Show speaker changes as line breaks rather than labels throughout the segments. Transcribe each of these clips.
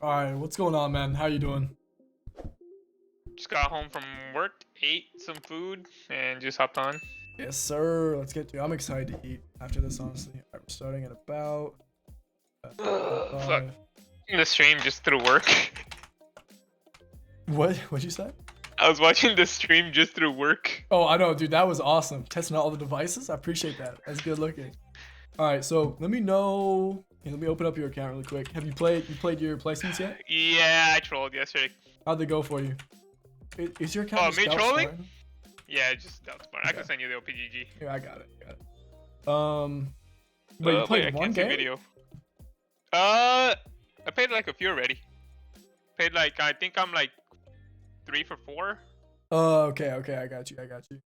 All right, what's going on, man? How you doing?
Just got home from work, ate some food, and just hopped on.
Yes, sir. Let's get to. I'm excited to eat after this, honestly. All right, we're starting at about
Fuck.
5.
The stream just through work.
What? What'd you say?
I was watching the stream just through work.
Oh, I know, dude. That was awesome. Testing out all the devices. I appreciate that. That's good looking. All right, so let me know. Let me open up your account really quick. Have you played? You played your placements yet?
Yeah, I trolled yesterday.
How'd they go for you? Is your account
Oh,
just
me trolling?
outsmarting?
Yeah, just that's smart. I
Okay.
can send you the OPGG.
Here, I got it. Got it. Wait, you
Wait,
played
I
one
can't see
game?
video. I played like a few already. Played like I think I'm like 3 for 4.
Oh, okay. I got you. I got you.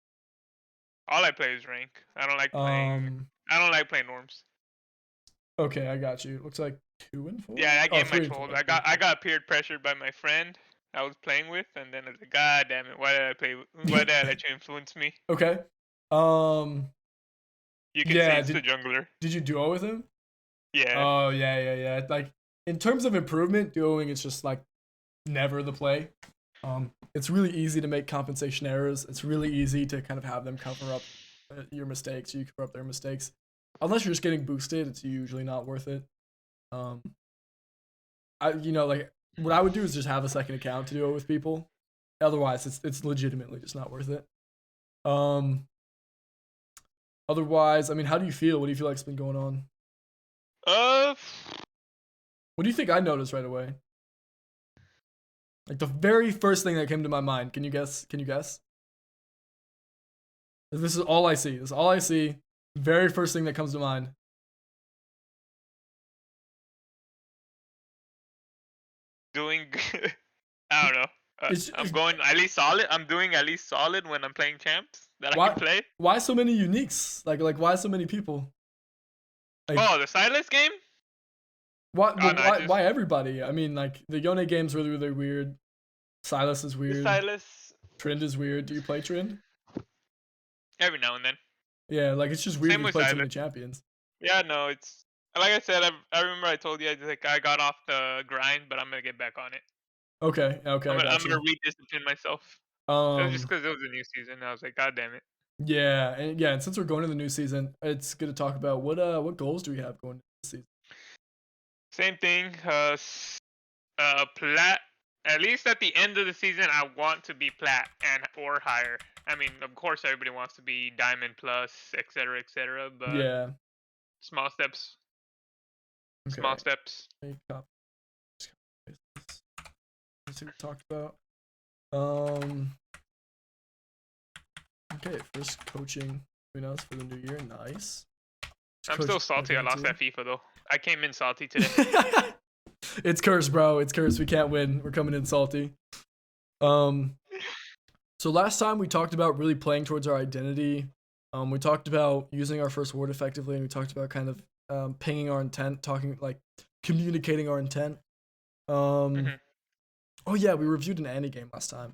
All I play is rank. I don't like playing.
Um,
I don't like playing norms.
okay, I got you. Looks like 2 and 4.
Yeah, that
Oh,
game I
3 and 4.
trolled. I got peer pressured by my friend I was playing with, and then I was like, God damn it, why did I play? Why did I let you influence me?
Okay. Um.
You can say
Yeah.
it's the jungler.
Did you duo with him?
Yeah.
Oh yeah. Like in terms of improvement, duoing is just like never the play. It's really easy to make compensation errors. It's really easy to kind of have them cover up your mistakes. You cover up their mistakes. Unless you're just getting boosted, it's usually not worth it. Um. Like what I would do is just have a second account to do it with people. Otherwise, it's legitimately just not worth it. Um. Otherwise, I mean, how do you feel? What do you feel like's been going on?
Uh,
What do you think I noticed right away? Like the very first thing that came to my mind. Can you guess? Can you guess? This is all I see. This is all I see. Very first thing that comes to mind.
doing. I don't know. I'm
It's
going at least solid. I'm doing at least solid when I'm playing champs that I can
why
play.
why so many uniques? Like why so many people? Like
Oh, the Silas game?
why
Oh
well,
no, I
why
just
everybody? I mean, like the Yone game's really weird. Silas is
the
weird.
Silas
Trend is weird. Do you play Trend?
every now and then.
Yeah, like it's just weird
Same
because you
with
play too
Silas.
many champions.
Yeah, no, it's like I said. I remember I told you I got off the grind, but I'm gonna get back on it.
Okay, I
I'm
got
gonna
you.
rediscipline myself. It was just
Um,
because it was a new season. I was like, God damn it.
yeah, and since we're going to the new season, it's good to talk about what goals do we have going into the season?
Same thing. Plat. At least at the end of the season, I want to be plat and or higher. I mean, of course, everybody wants to be diamond plus, etc., etc. But
Yeah.
small steps, small
Okay.
steps.
Make up. Let's see what we talked about. Um. Okay. First coaching between us for the new year. Nice.
I'm
Coach
still salty. I lost
too.
that FIFA though. I came in salty today.
It's cursed, bro. It's cursed. We can't win. We're coming in salty. Um. So last time we talked about really playing towards our identity. We talked about using our first word effectively, and we talked about kind of pinging our intent, talking like communicating our intent. Um.
hmm
Oh yeah, we reviewed an Annie game last time.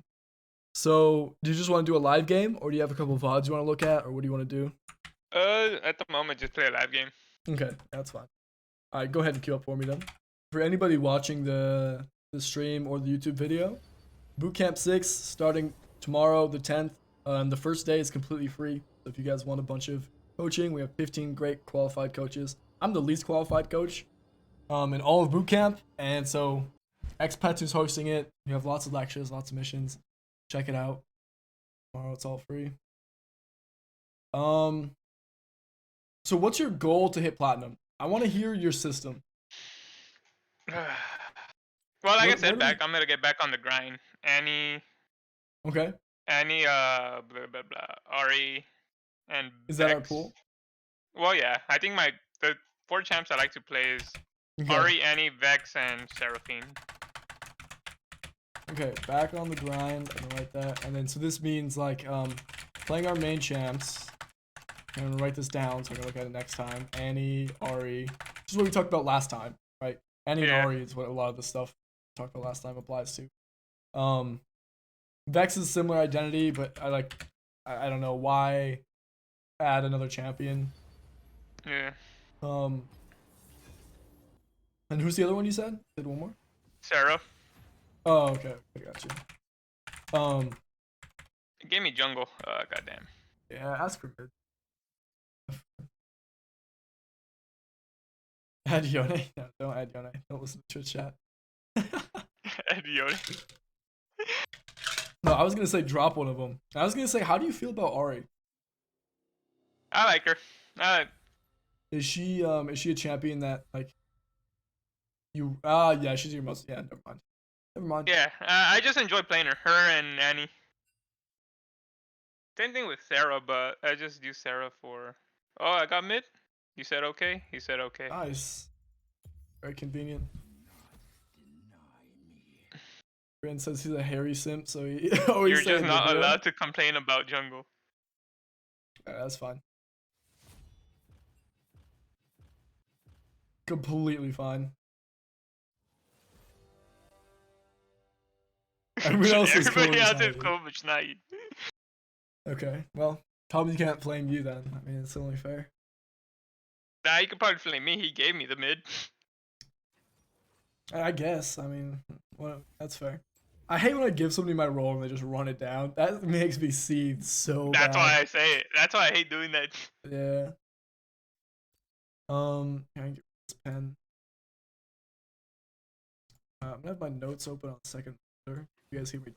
So, do you just want to do a live game, or do you have a couple of VODs you want to look at, or what do you want to do?
At the moment, just play a live game.
Okay, that's fine. All right, go ahead and queue up for me then. For anybody watching the stream or the YouTube video, Bootcamp 6 starting tomorrow, the 10th. The first day is completely free. So if you guys want a bunch of coaching, we have 15 great qualified coaches. I'm the least qualified coach in all of Bootcamp, and so Expats who's hosting it. You have lots of lectures, lots of missions. Check it out. Tomorrow it's all free. Um, so what's your goal to hit platinum? I want to hear your system.
Well, like I
Where
said,
do we?
I'm gonna get back on the grind.
Okay,
Blah blah blah, Ari, and
is that our
Vex.
pool?
Well, yeah, I think the 4 champs I like to play is
Okay,
Ari, Annie, Vex, and Seraphine.
okay, back on the grind. I'm gonna write that, and then so this means like playing our main champs. I'm gonna write this down so I can look at it next time. Annie, Ari. This is what we talked about last time, right? Annie and
Yeah.
Ari is what a lot of the stuff we talked about last time applies to. Um, Vex is similar identity, but I don't know why add another champion.
Yeah.
Um, and who's the other one you said? Said one more.
Sarah.
Oh, okay. I got you.
It gave me jungle. Goddamn.
Yeah, ask for mid. Add Yone. No, don't add Yone. Don't listen to Twitch chat.
Idiot.
No, I was gonna say drop one of them. I was gonna say, how do you feel about Ari?
I like her.
Is she a champion that like you yeah, she's your most, yeah, never mind. Never mind.
Yeah, I just enjoy playing her. Her and Annie. Same thing with Sarah, but I just use Sarah for. Oh, I got mid. You said okay. He said okay.
Nice. Very convenient. Brand says he's a hairy simp, so he always
You're
say
just
in the
not
video.
allowed to complain about jungle.
That's fine. Completely fine. Everyone else is cool.
Everybody else is
Society.
cool, but it's not you.
Okay, well, probably can't flame you then. I mean, it's only fair.
Nah, you could probably flame me. He gave me the mid.
I guess. I mean, well, that's fair. I hate when I give somebody my role and they just run it down. That makes me seethe so
That's
bad.
why I say it. That's why I hate doing that.
Yeah. Can I get this pen? I'm gonna have my notes open on second monitor. You guys hear me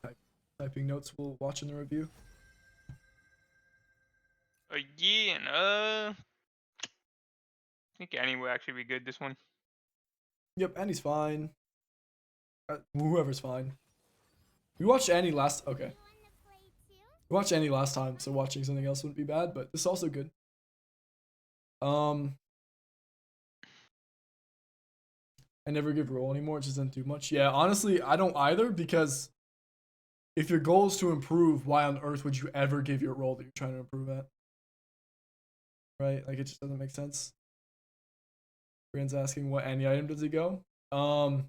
typing notes while watching the review?
Yeah, and I think Annie will actually be good this one.
Yep, Annie's fine. Whoever's fine. We watched Annie last. Okay. We watched Annie last time, so watching something else wouldn't be bad. But this is also good. I never give roll anymore. It just doesn't do much. Yeah, honestly, I don't either, because if your goal is to improve, why on earth would you ever give your role that you're trying to improve at? Right? Like, it just doesn't make sense. Brand's asking what any item does he go? I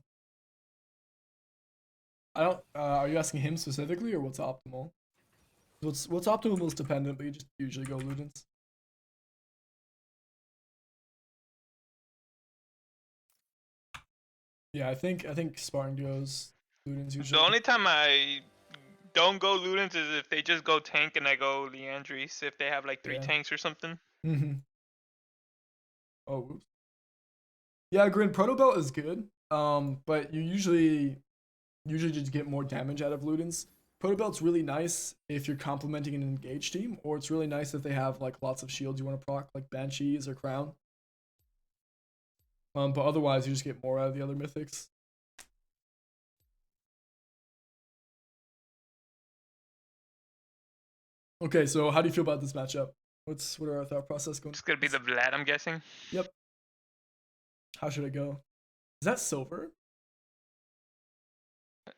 don't. Are you asking him specifically, or what's optimal? What's optimal is dependent, but you just usually go Ludens. Yeah, I think Spartan goes Ludens
The
usually.
only time I don't go Ludens is if they just go tank and I go Leandris if they have like 3
Yeah.
tanks or something.
Oh, oops. Yeah, Grin Proto Belt is good. But you usually just get more damage out of Ludens. Proto Belt's really nice if you're complementing an engaged team, or it's really nice if they have like lots of shields you want to proc, like Banshees or Crown. But otherwise, you just get more out of the other mythics. Okay, so how do you feel about this matchup? What are our thought process going?
It's gonna be the Vlad, I'm guessing.
Yep. How should it go? Is that silver? Or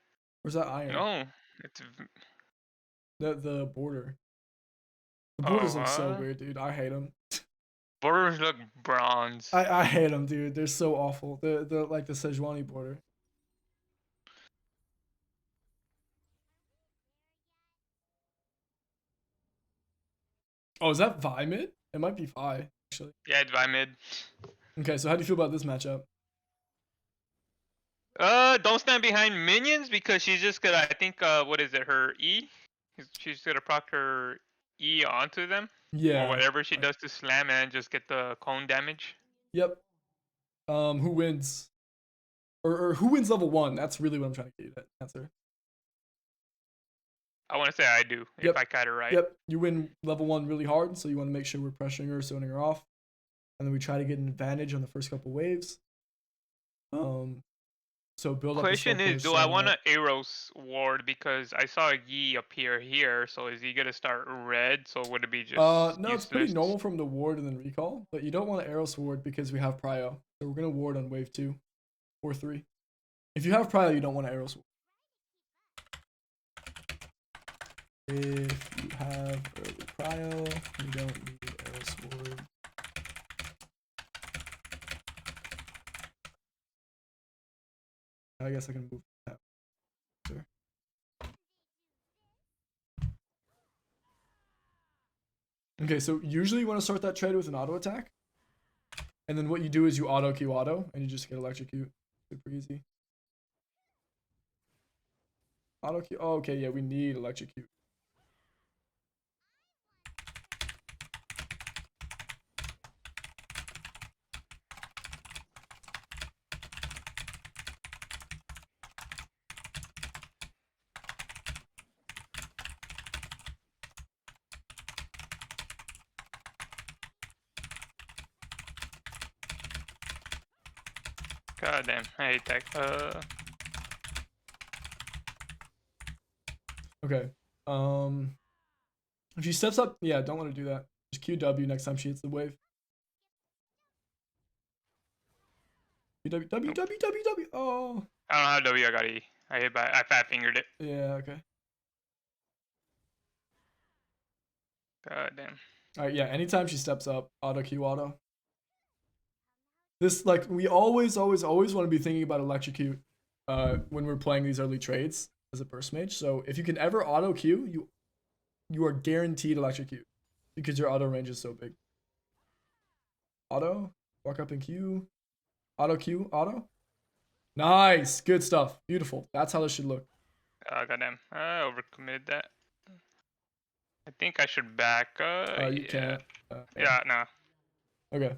is that iron?
No, it's.
The border. The borders look so
Oh,
weird, dude. I hate them.
borders look bronze.
I hate them, dude. They're so awful. The like the Sejuani border. Oh, is that Vi mid? It might be Vi, actually.
Yeah, it's mid.
Okay, so how do you feel about this matchup?
Don't stand behind minions because she's just gonna. I think. What is it? Her E. She's gonna proc her E onto them. Or
Yeah.
whatever she does to slam and just get the cone damage.
Yep. Who wins? Or who wins level 1? That's really what I'm trying to get you to answer.
I want to say I do
Yep.
if I cut her right.
Yep. You win level 1 really hard, so you want to make sure we're pressuring her, zoning her off, and then we try to get an advantage on the first couple waves. So build up.
Question is, do I want to Eros ward because I saw Yi appear here? So is he gonna start red? So would it be just
no,
useless?
it's pretty normal from the ward and then recall, but you don't want to Eros ward because we have Prio, so we're gonna ward on wave 2 or 3. If you have Prio, you don't want to Eros ward. If you have early Prio, you don't need Eros ward. I guess I can move that. Sure. Okay, so usually you want to start that trade with an auto attack. And then what you do is you auto Q auto and you just get electrocute. Super easy. Auto Q. Oh, okay, yeah, we need electrocute.
God damn, I hate that.
Okay. If she steps up, yeah, don't want to do that. Just QW next time she hits the wave. QW, W,
Nope.
W, W, W. Oh.
I don't know how W I got E. I fat fingered it.
Yeah, okay.
God damn.
Alright, yeah, anytime she steps up, auto Q auto. This, like, we always want to be thinking about electrocute when we're playing these early trades as a burst mage. So if you can ever auto Q, you are guaranteed electrocute because your auto range is so big. Auto, walk up and Q, auto Q, auto. Nice, good stuff, beautiful. That's how this should look.
Goddamn. I overcommitted that. I think I should back.
You
Yeah.
can't.
Yeah, no.
Okay.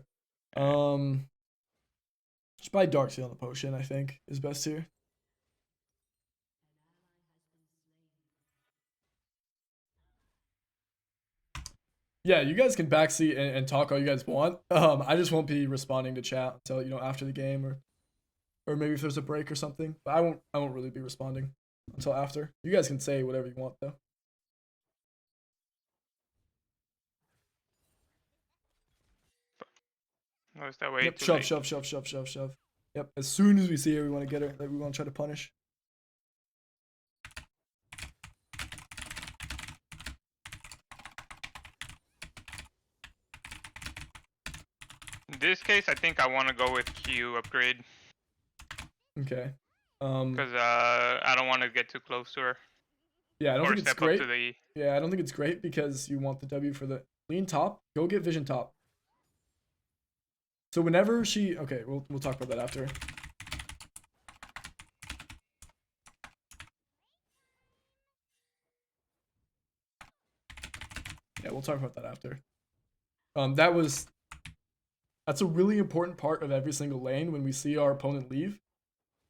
Just buy Dark Seal on the potion, I think, is best here. Yeah, you guys can backseat and talk all you guys want. I just won't be responding to chat until, you know, after the game or maybe if there's a break or something. But I won't really be responding until after. You guys can say whatever you want though.
No, is that way
Yep,
too
shove,
late?
shove, shove, shove, shove, shove. Yep, as soon as we see her, we want to get her. Like we want to try to punish.
In this case, I think I want to go with Q upgrade.
Okay.
Because I don't want to get too close to her.
Yeah, I don't
Or
think it's
step up to
great.
the E.
Yeah, I don't think it's great because you want the W for the lean top. Go get vision top. So whenever she, okay, we'll talk about that after. Yeah, we'll talk about that after. That's a really important part of every single lane when we see our opponent leave.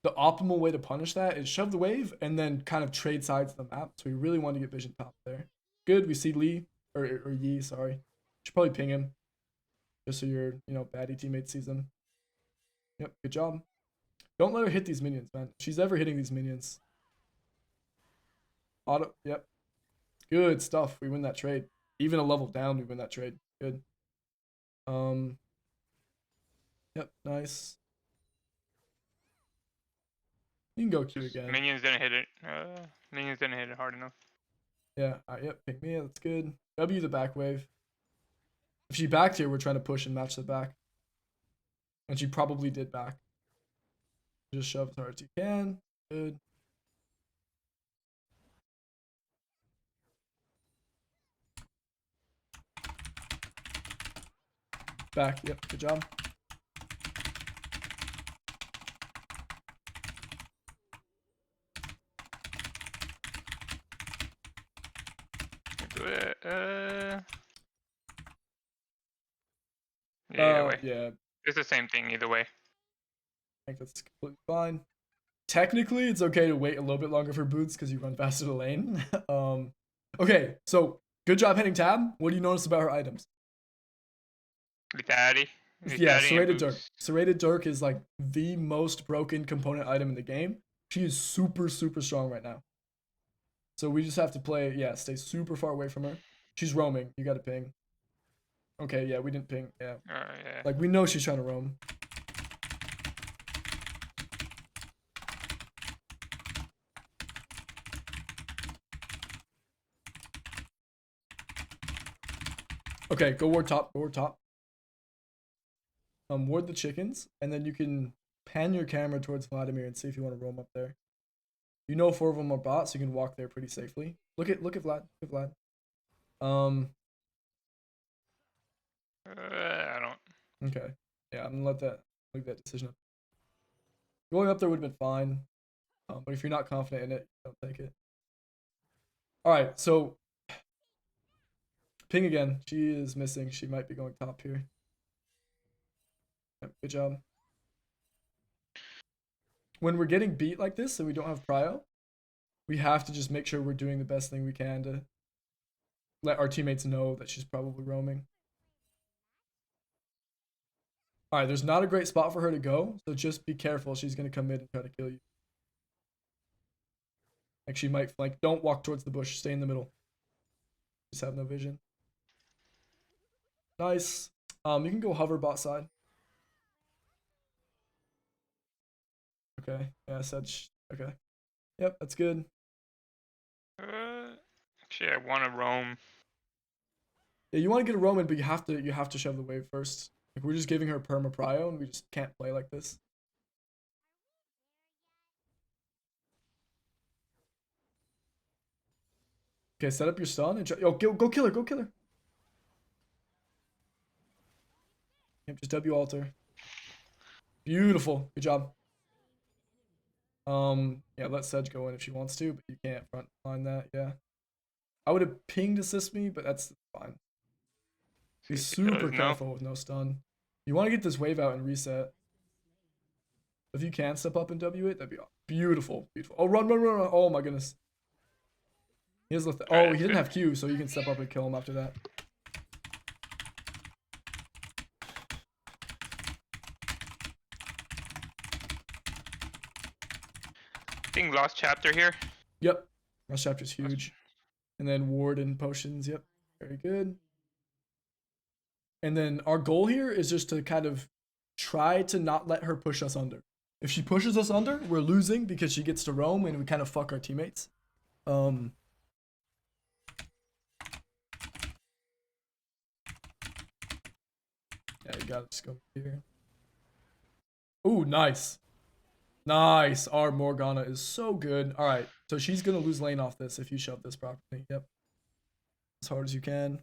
The optimal way to punish that is shove the wave and then kind of trade sides of the map. So we really want to get vision top there. Good, we see Lee or Yi, sorry. Should probably ping him. Just so your, you know, baddie teammate sees him. Yep, good job. Don't let her hit these minions, man. If she's ever hitting these minions. Auto, yep. Good stuff. We win that trade. Even a level down, we win that trade. Good. Yep, nice. You can go Q
Just
again.
minions didn't hit it. Minions didn't hit it hard enough.
Yeah, yep, pick me. That's good. W the back wave. If she backed here, we're trying to push and match the back. And she probably did back. Just shove as hard as you can. Good. Back. Yep, good job.
Do it. Yeah, either way.
Yeah,
It's the same thing either way.
I think that's completely fine. Technically, it's okay to wait a little bit longer for boots because you run faster to lane. Okay, so good job hitting tab. What do you notice about her items?
Lethality.
Yeah,
Lethality and
Serrated Dirk.
boots.
Serrated Dirk is like the most broken component item in the game. She is super, super strong right now. So we just have to play, yeah, stay super far away from her. She's roaming. You got to ping. Okay, yeah, we didn't ping. Yeah.
Yeah.
Like, we know she's trying to roam. Okay, go ward top. Go ward top. Ward the chickens, and then you can pan your camera towards Vladimir and see if you want to roam up there. You know 4 of them are bots, so you can walk there pretty safely. Look at Vlad. Look at Vlad.
I don't.
Okay. Yeah, I'm gonna leave that decision up. Going up there would have been fine. But if you're not confident in it, don't take it. All right, so ping again. She is missing. She might be going top here. Yep, good job. When we're getting beat like this and we don't have prio, we have to just make sure we're doing the best thing we can to let our teammates know that she's probably roaming. All right, there's not a great spot for her to go, so just be careful. She's gonna come in and try to kill you. Like she might flank. Don't walk towards the bush. Stay in the middle. Just have no vision. Nice. You can go hover bot side. Okay. Yeah, Sedge. Okay. Yep, that's good.
Actually, I want to roam.
Yeah, you want to get a Roman, but you have to shove the wave first. Like we're just giving her perma prio, and we just can't play like this. Okay, set up your stun and yo, go kill her, go kill her. Yep, just W alter. Beautiful, good job. Yeah, let Sedge go in if she wants to, but you can't front line that. Yeah, I would have pinged assist me, but that's fine. Be super careful with no stun. You want to get this wave out and reset. If you can step up and W it, that'd be beautiful, beautiful. Oh, run, run, run, run. Oh my goodness. He has oh, he didn't have Q, so you can step up and kill him after that.
I think last chapter here.
Yep. Last chapter's huge. And then ward and potions. Yep. Very good. And then our goal here is just to kind of try to not let her push us under. If she pushes us under, we're losing because she gets to roam and we kind of fuck our teammates. Yeah, you gotta just go here. Ooh, nice. Nice. Our Morgana is so good. All right, so she's gonna lose lane off this if you shove this properly. Yep. As hard as you can.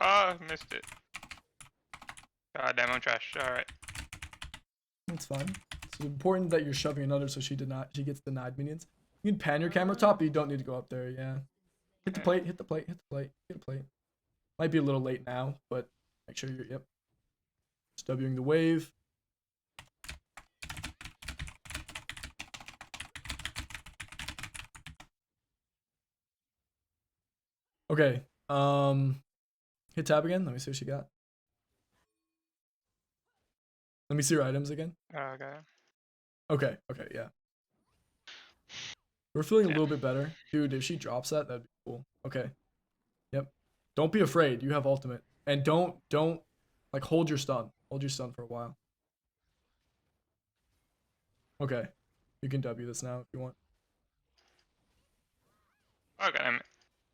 Oh, missed it. God damn, I'm trash. Alright.
That's fine. It's important that you're shoving another so she gets denied minions. You can pan your camera top, but you don't need to go up there, yeah. Hit the plate, hit the plate, hit the plate, hit the plate. Might be a little late now, but make sure you're, yep. Just Wing the wave. Okay, hit tab again. Let me see what she got. Let me see your items again.
Okay.
Okay, okay, yeah. We're feeling a little bit better. Dude, if she drops that, that'd be cool. Okay. Yep. Don't be afraid. You have ultimate. And don't like hold your stun. Hold your stun for a while. Okay. You can W this now if you want.
Okay.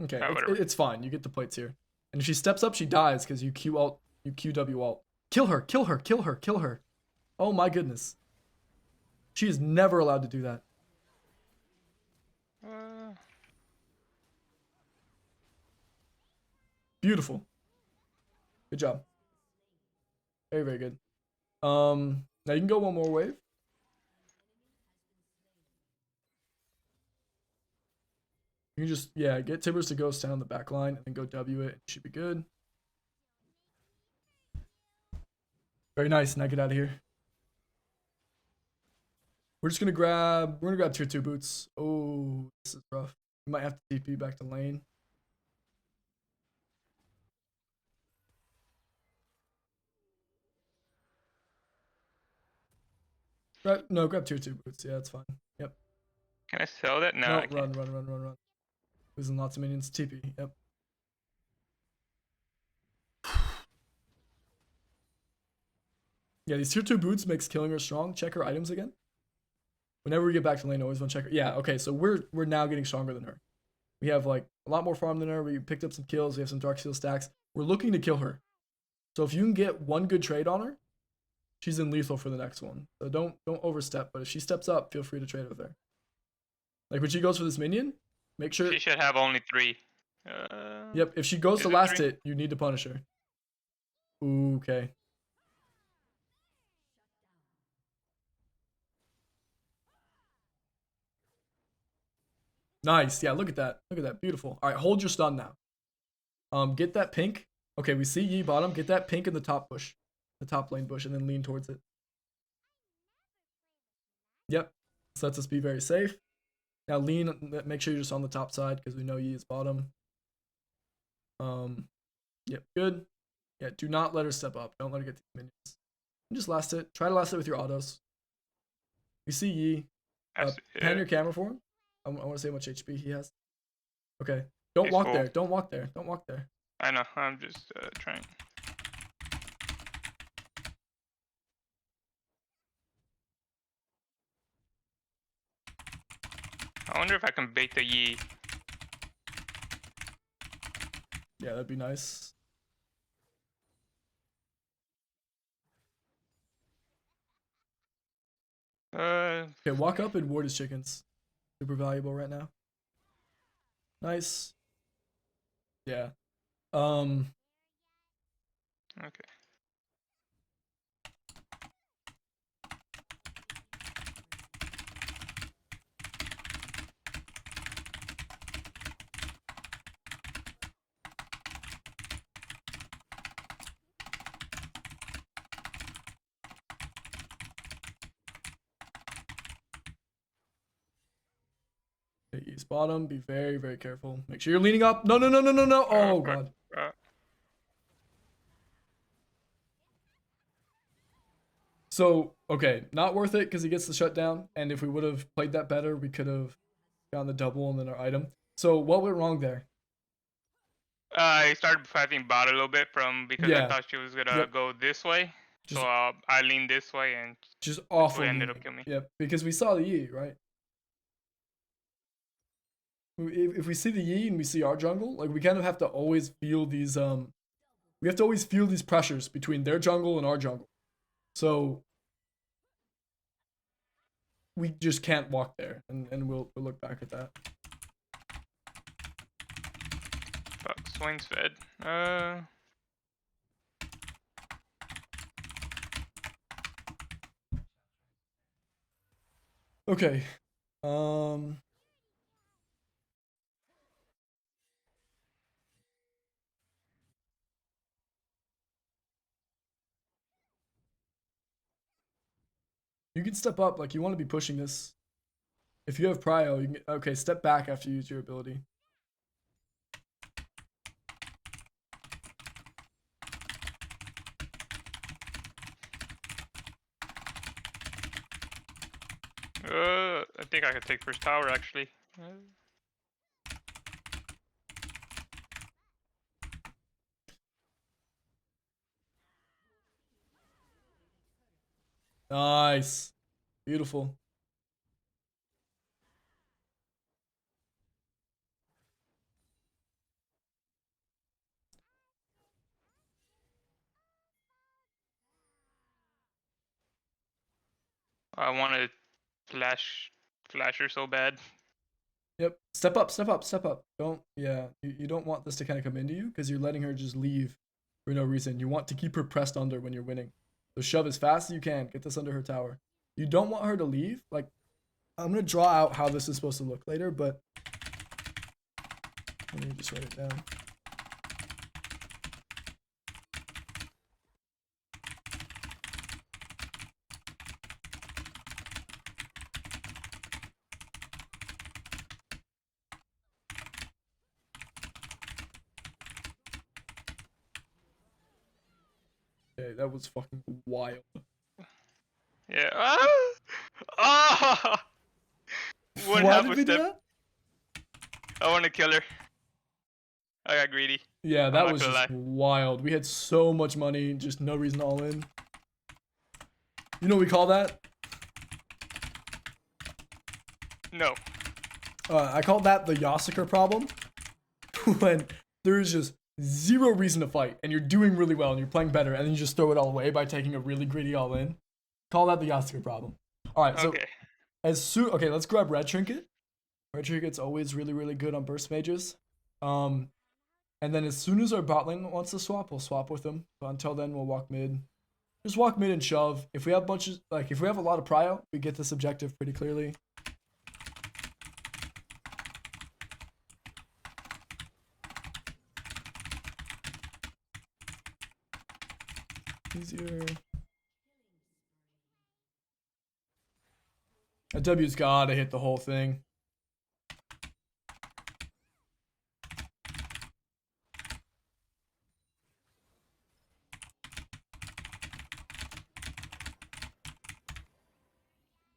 Okay, it's fine. You get the plates here. And if she steps up, she dies because you Q alt, you QW alt. Kill her, kill her, kill her, kill her. Oh my goodness. She is never allowed to do that. Beautiful. Good job. Very, very good. Now you can go one more wave. You can just, yeah, get Tibbers to ghost down the back line and then go W it. It should be good. Very nice. Now get out of here. We're gonna grab tier 2 boots. Oh, this is rough. We might have to TP back to lane. Grab tier 2 boots. Yeah, that's fine. Yep.
Can I sell that? No,
No,
I can't.
run. Losing lots of minions. TP. Yep. Yeah, these tier 2 boots makes killing her strong. Check her items again. Whenever we get back to lane, always want to check her. Yeah, okay, so we're now getting stronger than her. We have like a lot more farm than her. We picked up some kills. We have some dark seal stacks. We're looking to kill her. So if you can get one good trade on her, she's in lethal for the next one. So don't overstep. But if she steps up, feel free to trade with her. Like when she goes for this minion, make sure
she should have only 3.
Yep, if she goes to last hit, you need to punish her. Ooh, okay. Nice. Yeah, look at that. Look at that. Beautiful. All right, hold your stun now. Get that pink. Okay, we see Yi bottom. Get that pink in the top bush. The top lane bush, and then lean towards it. Yep. This lets us be very safe. Now lean, make sure you're just on the top side because we know Yi is bottom. Yep, good. Yeah, do not let her step up. Don't let her get the minions. And just last it. Try to last it with your autos. We see Yi. Pan your camera for him. I want to see how much HP he has. Okay. Don't walk there. Don't walk there. Don't walk there.
I know. I'm just trying. I wonder if I can bait the Yi.
Yeah, that'd be nice. Okay, walk up and ward his chickens. Super valuable right now. Nice. Yeah.
Okay.
He's bottom. Be very, very careful. Make sure you're leaning up. No, no, no, no, no, no. Oh, God. So, okay. Not worth it because he gets the shutdown. And if we would have played that better, we could have gotten the double and then our item. So, what went wrong there?
I started fighting bot a little bit because I thought she was going to go this way. So I leaned this way and
just awful
ended up killing me.
Yep, because we saw the Yi, right? If we see the Yi and we see our jungle, like we kind of have to always feel these we have to always feel these pressures between their jungle and our jungle. So we just can't walk there, and we'll look back at that.
Fuck, Swain's fed.
Okay. You can step up, like you want to be pushing this. If you have prio, you can, okay, step back after you use your ability.
I think I could take first tower actually.
Nice. Beautiful.
I wanted flasher so bad.
Yep. Step up, step up, step up. Don't, yeah. You don't want this to kind of come into you because you're letting her just leave for no reason. You want to keep her pressed under when you're winning. So shove as fast as you can. Get this under her tower. You don't want her to leave. Like, I'm going to draw out how this is supposed to look later, but let me just write it down. Okay, that was fucking wild.
Yeah. Ah!
Why did we do that?
I want to kill her. I got greedy.
Yeah, that was just wild. We had so much money, just no reason all in. You know what we call that?
No.
I call that the Yasuker problem. When there's just zero reason to fight and you're doing really well and you're playing better and then you just throw it all away by taking a really greedy all in. Call that the Yasuker problem. Alright, so okay, let's grab Red Trinket. Red Trinket's always really, really good on burst mages. And then as soon as our bot lane wants to swap, we'll swap with them. But until then, we'll walk mid. Just walk mid and shove. If we have bunches, like if we have a lot of prio, we get this objective pretty clearly. Easier. A W's gotta hit the whole thing.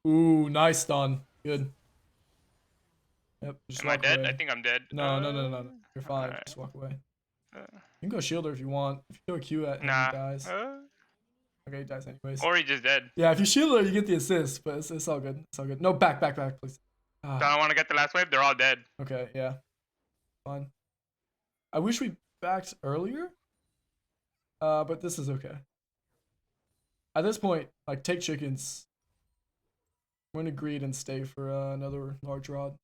Ooh, nice stun. Good. Yep, just
Am I
walk
dead?
away.
I think I'm dead.
No. You're fine.
Alright.
Just walk away.
Uh,
You can go shielder if you want. If you throw a Q at him, he
nah.
dies. Okay, he dies anyways.
Or he just dead.
Yeah, if you shield her, you get the assist, but it's all good. It's all good. No, back, please.
Don't I want to get the last wave? They're all dead.
Okay, yeah. Fine. I wish we backed earlier. But this is okay. At this point, like, take chickens. I'm gonna greed and stay for another large rod.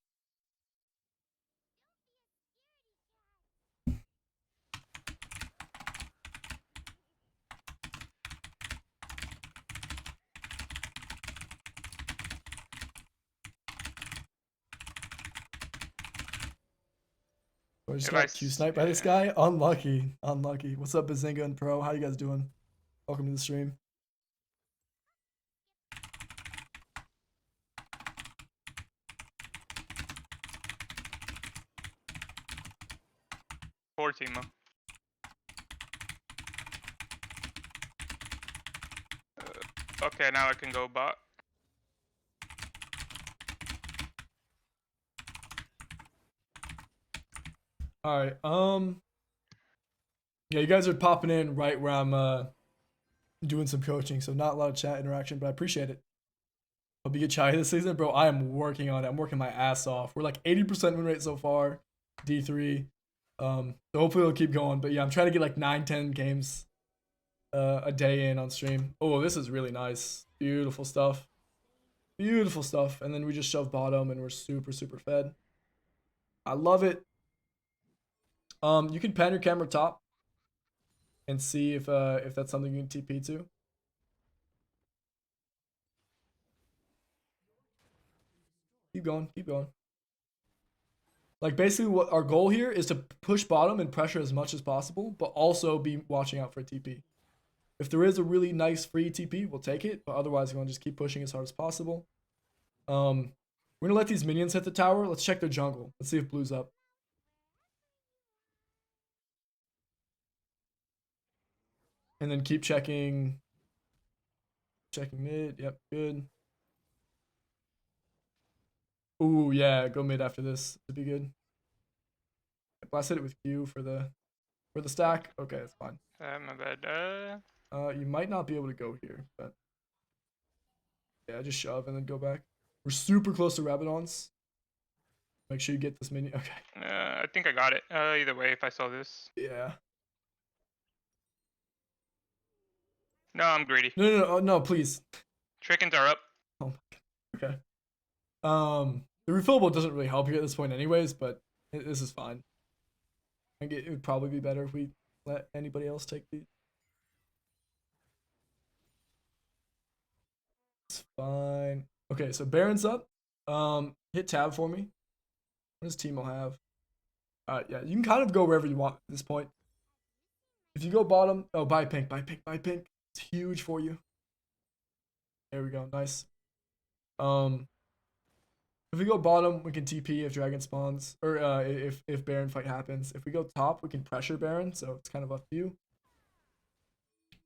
I just got Q sniped by this guy. Unlucky. What's up, Bazinga and Pro? How you guys doing? Welcome to the stream.
Poor Timo. Okay, now I can go bot.
All right. Yeah, you guys are popping in right where I'm doing some coaching, so not a lot of chat interaction, but I appreciate it. Hope you get shy this season, bro. I am working on it. I'm working my ass off. We're like 80% win rate so far, D3. So hopefully it'll keep going. But yeah, I'm trying to get like 9-10 games a day in on stream. Oh, this is really nice. Beautiful stuff. Beautiful stuff. And then we just shove bottom and we're super fed. I love it. You can pan your camera top and see if that's something you can TP to. Keep going. Like, basically what our goal here is to push bottom and pressure as much as possible, but also be watching out for a TP. If there is a really nice free TP, we'll take it, but otherwise we're gonna just keep pushing as hard as possible. We're gonna let these minions hit the tower. Let's check their jungle. Let's see if blue's up. And then keep checking mid. Yep, good. Ooh, yeah, go mid after this to be good. Blast hit it with Q for the stack. Okay, that's fine.
My bad.
You might not be able to go here, but yeah, just shove and then go back. We're super close to Rabadons. Make sure you get this minion. Okay.
I think I got it. Either way, if I saw this.
Yeah.
No, I'm greedy.
No, please.
Chickens are up.
Oh my god. Okay. The refillable doesn't really help you at this point anyways, but this is fine. I think it would probably be better if we let anybody else take the. It's fine. Okay, so Baron's up. Hit tab for me. What does Timo have? Yeah, you can kind of go wherever you want at this point. If you go bottom, oh, buy pink. It's huge for you. There we go, nice. If we go bottom, we can TP if dragon spawns, or if Baron fight happens. If we go top, we can pressure Baron, so it's kind of up to you.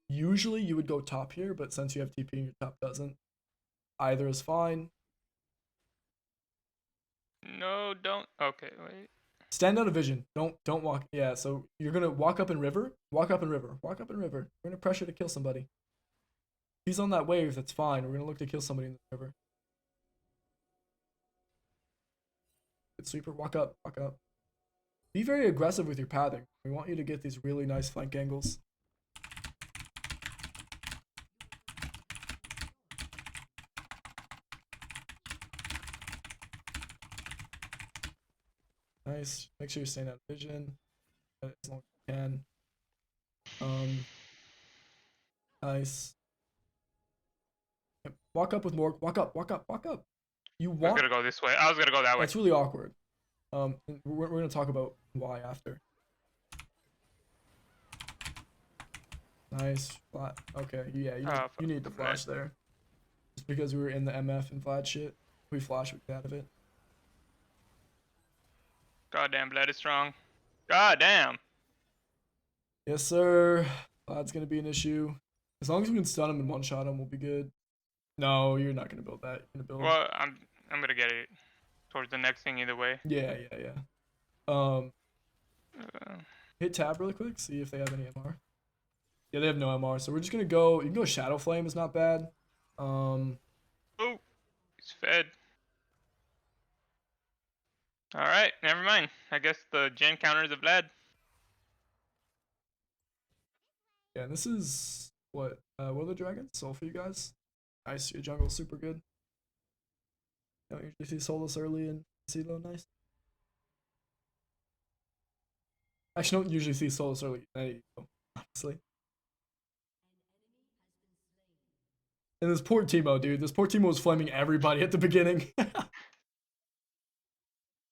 Usually you would go top here, but since you have TP and your top doesn't, either is fine.
No, don't. Okay, wait.
Stand out of vision. Don't walk. Yeah, so you're gonna walk up in river. Walk up in river. We're gonna pressure to kill somebody. If he's on that wave, that's fine. We're gonna look to kill somebody in the river. Good sweeper. Walk up. Be very aggressive with your pathing. We want you to get these really nice flank angles. Nice. Make sure you're staying out of vision as long as you can. Nice. Yep. Walk up with more. Walk up. You want.
I was gonna go this way. I was gonna go that way.
That's really awkward. We're gonna talk about why after. Nice. Okay, yeah, you need to flash there. Just because we were in the MF and Vlad shit. We flash, we get out of it.
Goddamn, Vlad is strong. Goddamn.
Yes, sir. Vlad's gonna be an issue. As long as we can stun him and one-shot him, we'll be good. No, you're not gonna build that. You're gonna build.
Well, I'm gonna get it towards the next thing either way.
Yeah. Hit tab really quick. See if they have any MR. Yeah, they have no MR. So we're just gonna go. You can go Shadow Flame. Is not bad.
Oh, he's fed. All right, never mind. I guess the gen counter is a Vlad.
Yeah, this is what are the dragons? Soul for you guys. Nice. Your jungle's super good. Don't usually see Solus early and see low. Nice. Actually, don't usually see Solus early. Honestly. And this poor Teemo, dude. This poor Teemo was flaming everybody at the beginning.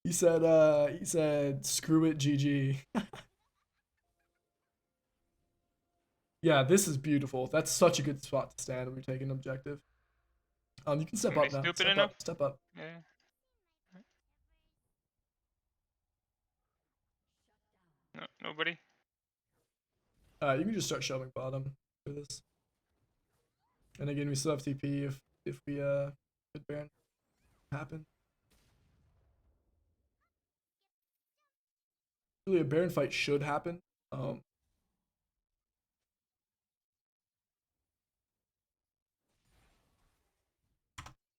He said, screw it, GG. Yeah, this is beautiful. That's such a good spot to stand when you're taking an objective. You can step up now. Step up.
Yeah. No, nobody.
You can just start shoving bottom for this. And again, we still have TP if we could Baron happen. Really, a Baron fight should happen.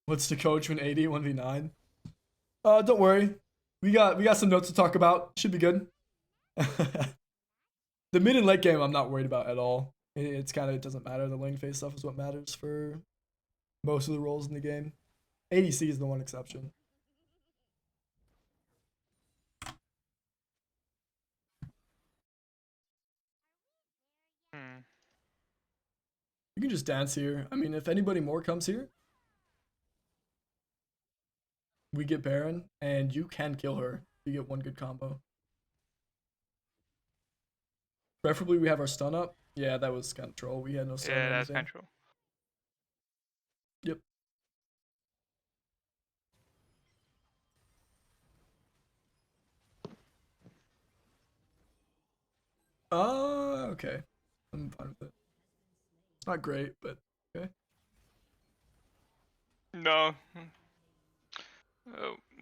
What's the coach when 80 1v9? Don't worry. We got some notes to talk about. Should be good. The mid and late game I'm not worried about at all. It's kind of, it doesn't matter. The lane phase stuff is what matters for most of the roles in the game. ADC is the one exception. You can just dance here. I mean, if anybody more comes here, we get Baron, and you can kill her. You get one good combo. Preferably we have our stun up. Yeah, that was kind of troll. We had no stun.
Yeah, that's kind of troll.
Yep. Okay. I'm fine with it. It's not great, but okay.
No.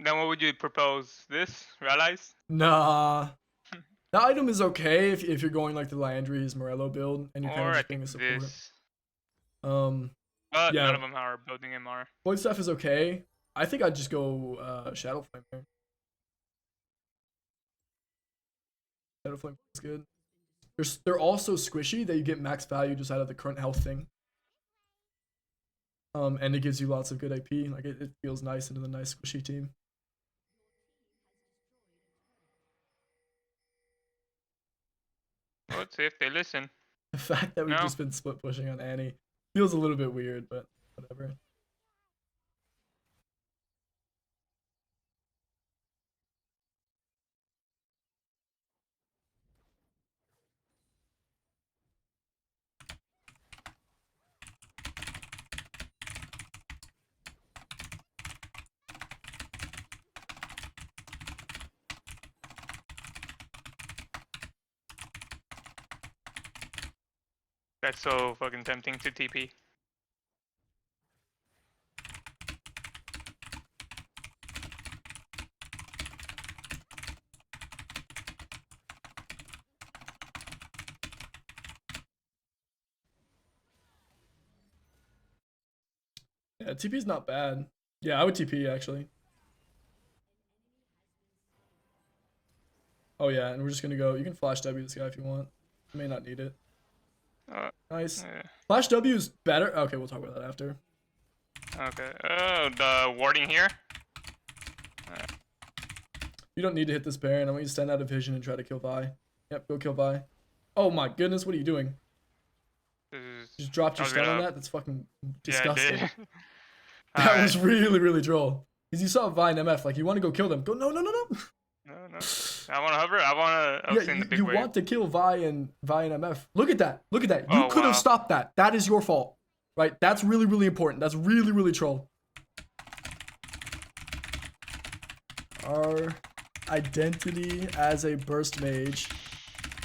Then what would you propose? This? Realize?
Nah. The item is okay if you're going like the Landry's Morello build and you're kind of just being a support.
This.
Yeah.
None of them are building MR.
Void stuff is okay. I think I'd just go Shadow Flame here. Shadow Flame is good. They're also squishy that you get max value just out of the current health thing. And it gives you lots of good AP. Like it feels nice into the nice squishy team.
Let's see if they listen.
The fact that we've just been split pushing on Annie feels a little bit weird, but whatever.
That's so fucking tempting to TP.
Yeah, TP's not bad. Yeah, I would TP actually. Oh yeah, and we're just gonna go. You can flash W this guy if you want. You may not need it. Nice.
Yeah.
Flash W is better. Okay, we'll talk about that after.
Okay. Oh, the warding here?
You don't need to hit this Baron. I want you to stand out of vision and try to kill Vi. Yep, go kill Vi. Oh my goodness, what are you doing? Just dropped your stun on that? That's fucking disgusting.
Yeah,
that was really, really droll. Because you saw Vi and MF, like, you want to go kill them. Go, no.
No. I want to hover. I want to.
Yeah,
In the big
you
wave.
want to kill Vi and MF. Look at that. Look at that. You
Oh,
could have
wow.
stopped that. That is your fault. Right? That's really, really important. That's really, really troll. Our identity as a burst mage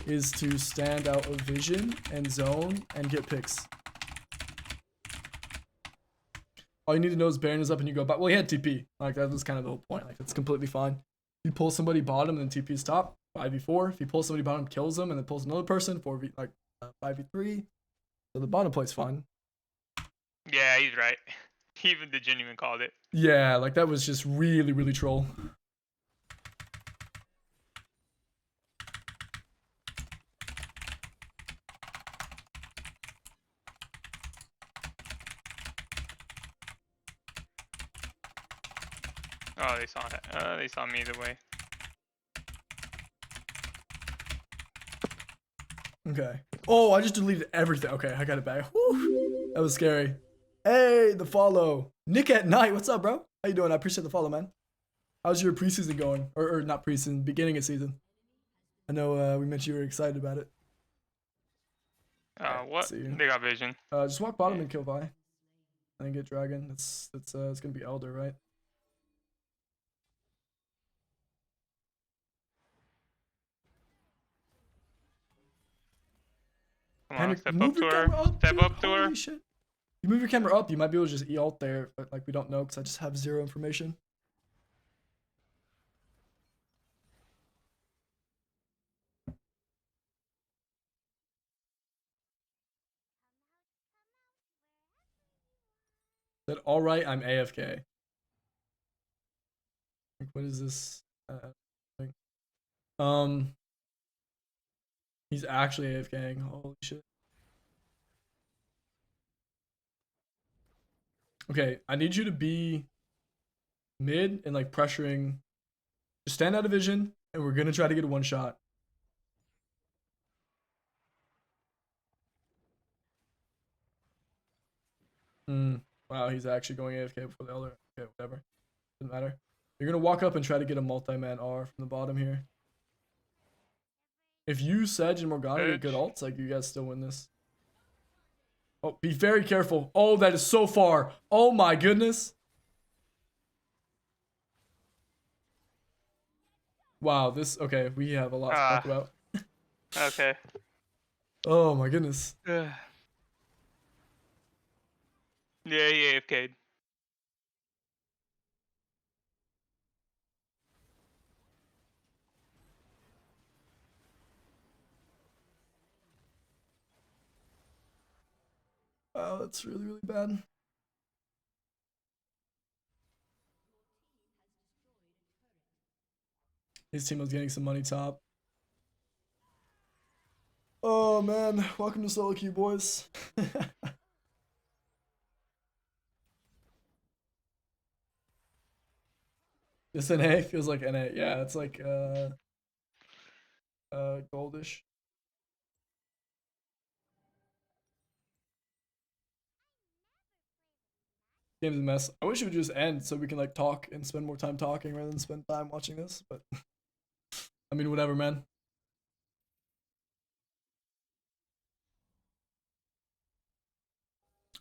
is to stand out of vision and zone and get picks. All you need to know is Baron is up and you go back. Well, he had TP. Like, that was kind of the whole point. Like, it's completely fine. You pull somebody bottom and then TP's top, 5v4. If you pull somebody bottom, kills them, and then pulls another person, 5v3. So the bottom play's fine.
Yeah, he's right. Even the genuine called it.
Yeah, like, that was just really, really troll.
Oh, they saw it. They saw me either way.
Okay. Oh, I just deleted everything. Okay, I got it back. Whew. That was scary. Hey, the follow. Nick at night. What's up, bro? How you doing? I appreciate the follow, man. How's your preseason going? Or not preseason, beginning of season. I know we mentioned you were excited about it.
What? They got vision.
Just walk bottom and kill Vi. And then get dragon. It's gonna be Elder, right?
Come on, step
move
up to
your
her.
camera up,
Step
dude.
up to her.
Holy shit. You move your camera up, you might be able to just E-alt there, but like we don't know because I just have zero information. Said, all right, I'm AFK. Like, what is this? Thing? He's actually AFKing. Holy shit. Okay, I need you to be mid and like pressuring. Just stand out of vision, and we're gonna try to get a one shot. Wow, he's actually going AFK before the Elder. Okay, whatever. Doesn't matter. You're gonna walk up and try to get a multi-man R from the bottom here. If you, Sedge, and Morgana get good ults, like you guys still win this. Oh, be very careful. Oh, that is so far. Oh my goodness. Wow, this, okay, we have a lot to talk about.
Okay.
Oh my goodness.
Yeah, he AFK'd.
Wow, that's really, really bad. His team was getting some money top. Oh man, welcome to solo queue, boys. This NA feels like NA. Yeah, it's like goldish. Game's a mess. I wish it would just end so we can like talk and spend more time talking rather than spend time watching this, but I mean whatever, man.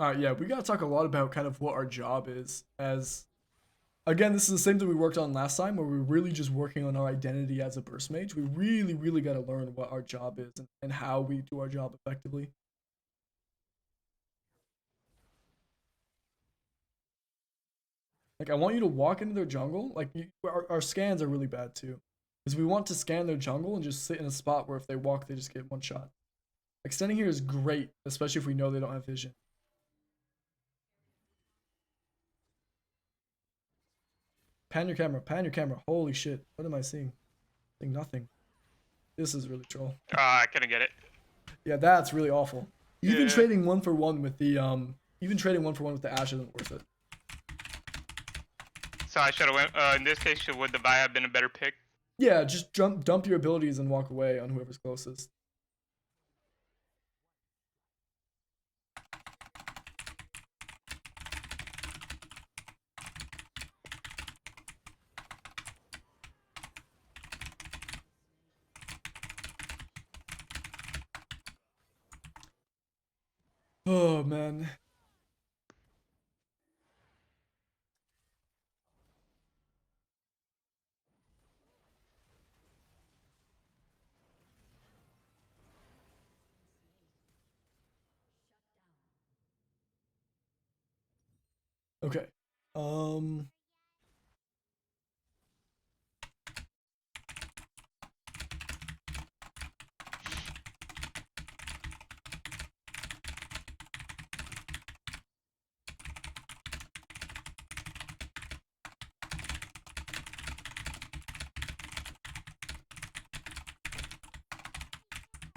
Alright, yeah, we gotta talk a lot about kind of what our job is as again, this is the same thing we worked on last time where we're really just working on our identity as a burst mage. We really, really gotta learn what our job is and how we do our job effectively. Like, I want you to walk into their jungle. Like, our scans are really bad too. Because we want to scan their jungle and just sit in a spot where if they walk, they just get one shot. Like, standing here is great, especially if we know they don't have vision. Pan your camera, pan your camera. Holy shit. What am I seeing? Seeing nothing. This is really troll.
I couldn't get it.
Yeah, that's really awful. Even
Yeah.
trading 1-for-1 with the even trading 1-for-1 with the Ashe isn't worth it.
So I should have went. In this case, would the Vi have been a better pick?
Yeah, just dump your abilities and walk away on whoever's closest. Oh man. Okay.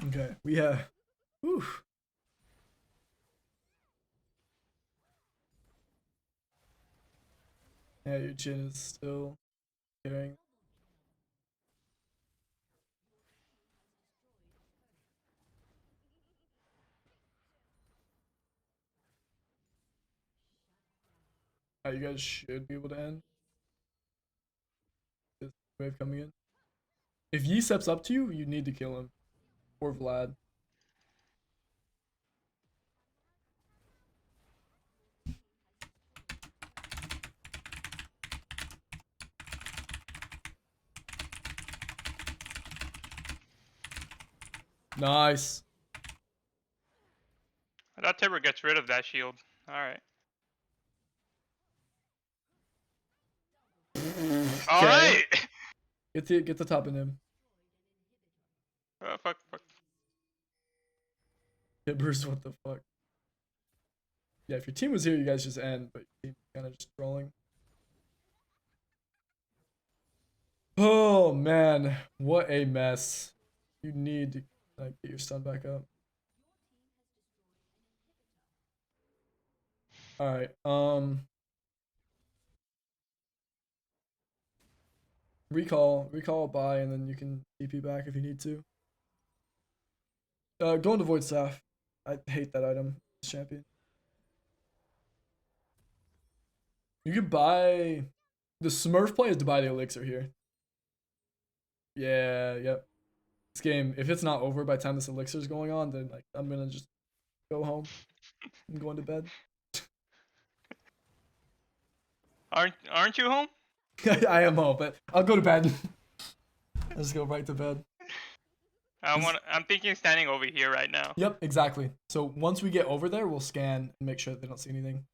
Okay. We have. Whew. Yeah, your chin is still carrying. You guys should be able to end this wave coming in. If Yi steps up to you, you need to kill him. Or Vlad. Nice.
That Timber gets rid of that shield. Alright. Alright!
Get the top in him.
Fuck.
Hibbers, what the fuck? Yeah, if your team was here, you guys just end, but your team kind of just trolling. Oh man, what a mess. You need to like get your stun back up. Alright, recall buy, and then you can TP back if you need to. Go into Void Staff. I hate that item, champion. You can buy the Smurf play is to buy the elixir here. Yeah, yep. This game, if it's not over by the time this elixir is going on, then like I'm gonna just go home and go into bed.
Aren't you home?
I am home, but I'll go to bed. I'll just go right to bed.
I'm thinking standing over here right now.
Yep, exactly. So once we get over there, we'll scan and make sure they don't see anything.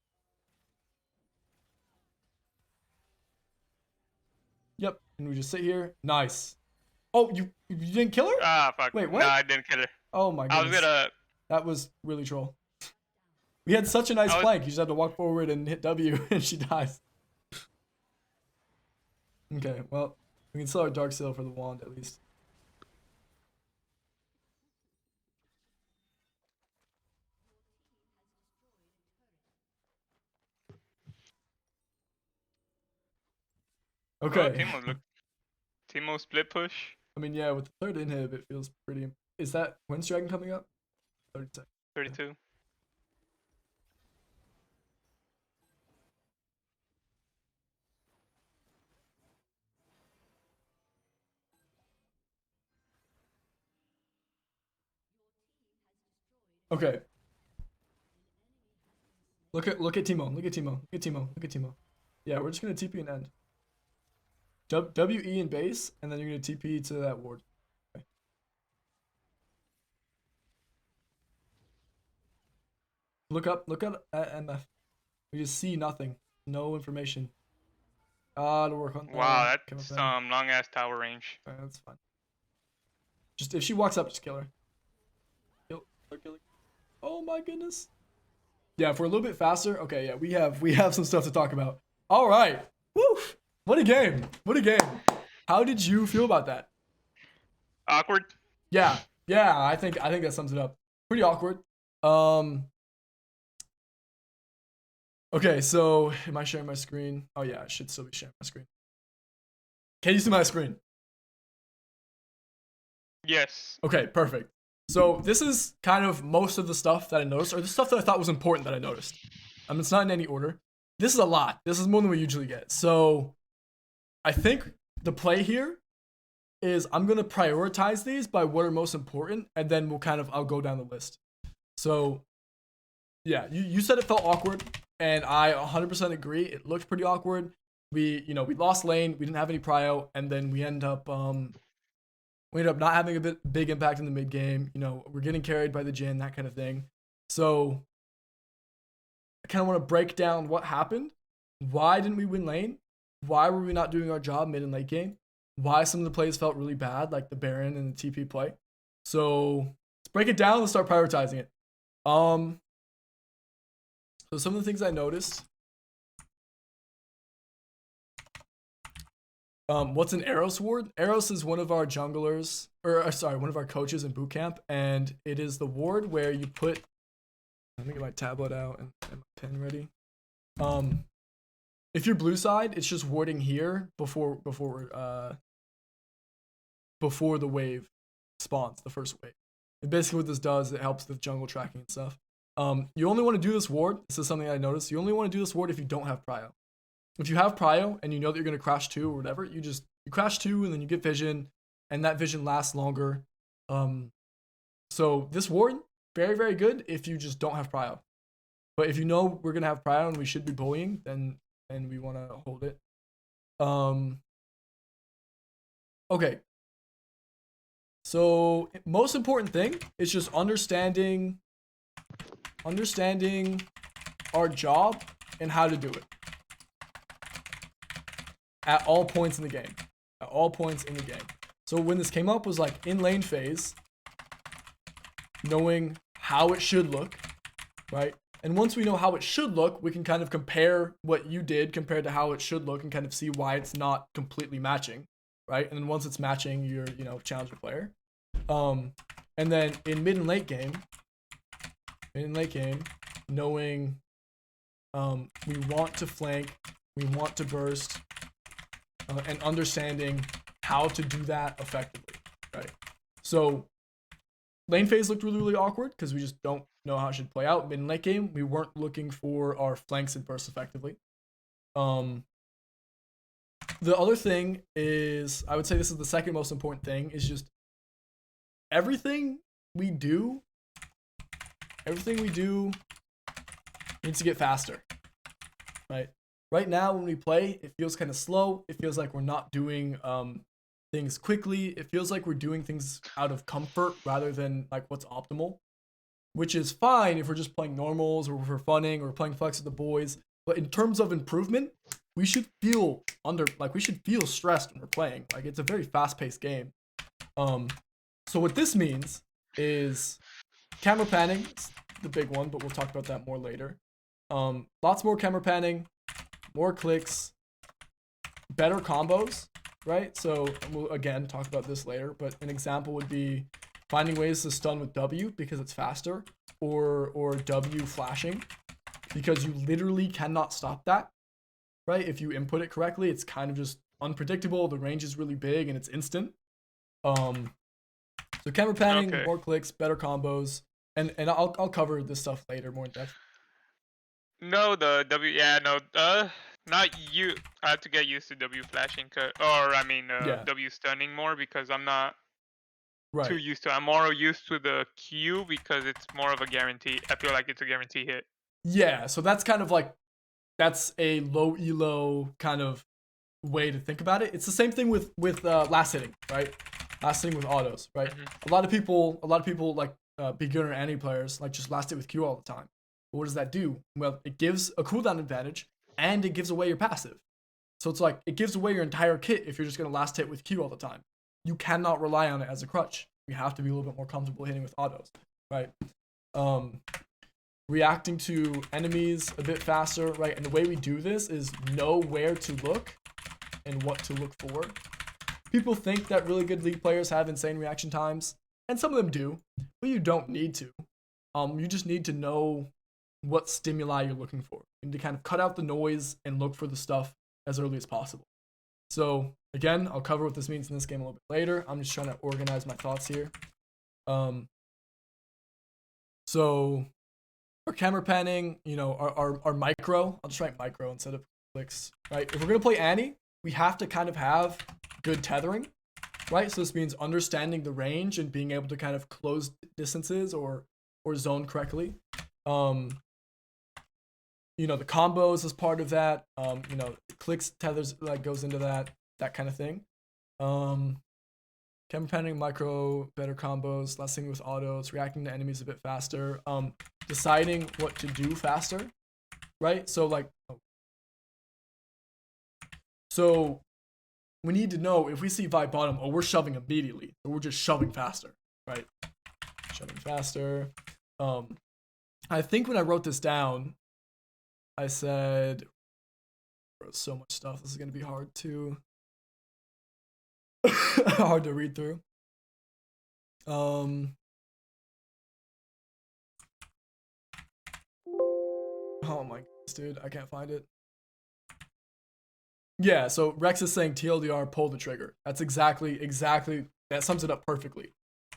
Yep, and we just sit here. Nice. Oh, you didn't kill her?
Ah, fuck.
Wait, what?
No, I didn't kill her.
Oh my goodness.
I was gonna.
That was really troll. We had such a nice flank. You just have to walk forward and hit W, and she dies. Okay, well, we can sell our Dark Sail for the wand at least. Okay.
Oh, Timo split push.
I mean, yeah, with the third inhib, it feels pretty. Is that Wind's Dragon coming up? 30 seconds.
32.
Okay. Look at Timo. Look at Timo. Yeah, we're just gonna TP and end. WE in base, and then you're gonna TP to that ward. Okay. Look at MF. We just see nothing. No information. To work on.
Wow, that's some long ass tower range.
Alright, that's fine. Just if she walks up, just kill her. Kill her. Oh my goodness. Yeah, if we're a little bit faster, okay, yeah, we have some stuff to talk about. All right. Woo! What a game. How did you feel about that?
Awkward.
Yeah, I think that sums it up. Pretty awkward. Okay, so am I sharing my screen? Oh yeah, I should still be sharing my screen. Can you see my screen?
Yes.
Okay, perfect. So this is kind of most of the stuff that I noticed, or the stuff that I thought was important that I noticed. It's not in any order. This is a lot. This is more than we usually get. So I think the play here is I'm going to prioritize these by what are most important, and then I'll go down the list. So Yeah, you said it felt awkward, and I 100% agree. It looked pretty awkward. We lost lane, we didn't have any prio, and then we ended up not having a big impact in the mid game. We're getting carried by the Jhin, that kind of thing. So I kind of want to break down what happened. Why didn't we win lane? Why were we not doing our job mid and late game? Why some of the plays felt really bad, like the Baron and the TP play. So let's break it down. Let's start prioritizing it. So some of the things I noticed. What's an Eros ward? Eros is one of our junglers, one of our coaches in bootcamp, and it is the ward where you put. Let me get my tablet out and my pen ready. If you're blue side, it's just warding here before the wave spawns, the first wave. And basically what this does, it helps with jungle tracking and stuff. You only want to do this ward. This is something I noticed. You only want to do this ward if you don't have prio. If you have prio and you know that you're going to crash 2 or whatever, you crash 2 and then you get vision, and that vision lasts longer. So this ward, very, very good if you just don't have prio. But if you know we're going to have prio and we should be bullying, then we want to hold it. Okay. So most important thing is just understanding our job and how to do it. At all points in the game. At all points in the game. So when this came up was like in lane phase, knowing how it should look, right? And once we know how it should look, we can kind of compare what you did compared to how it should look and kind of see why it's not completely matching, right? And then once it's matching, you're, challenger player. And then in mid and late game, knowing we want to flank, we want to burst, and understanding how to do that effectively, right? So lane phase looked really, really awkward because we just don't know how it should play out. Mid and late game, we weren't looking for our flanks and bursts effectively. The other thing is, I would say this is the second most important thing, is just everything we do needs to get faster, right? Right now, when we play, it feels kind of slow. It feels like we're not doing things quickly. It feels like we're doing things out of comfort rather than like what's optimal, which is fine if we're just playing normals or if we're funning or playing flex with the boys. But in terms of improvement, we should feel stressed when we're playing. Like, it's a very fast-paced game. So what this means is camera panning, the big one, but we'll talk about that more later. Lots more camera panning, more clicks, better combos, right? So we'll again talk about this later, but an example would be finding ways to stun with W because it's faster, or W flashing because you literally cannot stop that, right? If you input it correctly, it's kind of just unpredictable. The range is really big and it's instant. So camera panning, more clicks, better combos, and I'll cover this stuff later more in depth.
No, the W, not you. I have to get used to W flashing, W stunning more because I'm not too used to it. I'm more used to the Q because it's more of a guarantee. I feel like it's a guarantee hit.
Yeah, so that's kind of like, that's a low elo kind of way to think about it. It's the same thing with last hitting, right? Last hitting with autos, right? Mm-hmm. A lot of people like beginner Annie players like just last hit with Q all the time. But what does that do? Well, it gives a cooldown advantage and it gives away your passive. So it's like, it gives away your entire kit if you're just going to last hit with Q all the time. You cannot rely on it as a crutch. You have to be a little bit more comfortable hitting with autos, right? Reacting to enemies a bit faster, right? And the way we do this is know where to look and what to look for. People think that really good League players have insane reaction times, and some of them do, but you don't need to. You just need to know what stimuli you're looking for. You need to kind of cut out the noise and look for the stuff as early as possible. So again, I'll cover what this means in this game a little bit later. I'm just trying to organize my thoughts here. So our camera panning, our micro, I'll just write micro instead of clicks, right? If we're going to play Annie, we have to kind of have good tethering, right? So this means understanding the range and being able to kind of close distances or zone correctly. you know, the combos is part of that. You know, clicks, tethers, like goes into that kind of thing. Camera panning, micro, better combos, less thing with autos, reacting to enemies a bit faster, deciding what to do faster, right? So like, so we need to know if we see vibe bottom, oh, we're shoving immediately, or we're just shoving faster, right? Shoving faster. I think when I wrote this down, I said, so much stuff. This is gonna be hard to hard to read through. Oh my goodness, dude, I can't find it. Yeah, so Rex is saying TLDR, pull the trigger. That's exactly, that sums it up perfectly.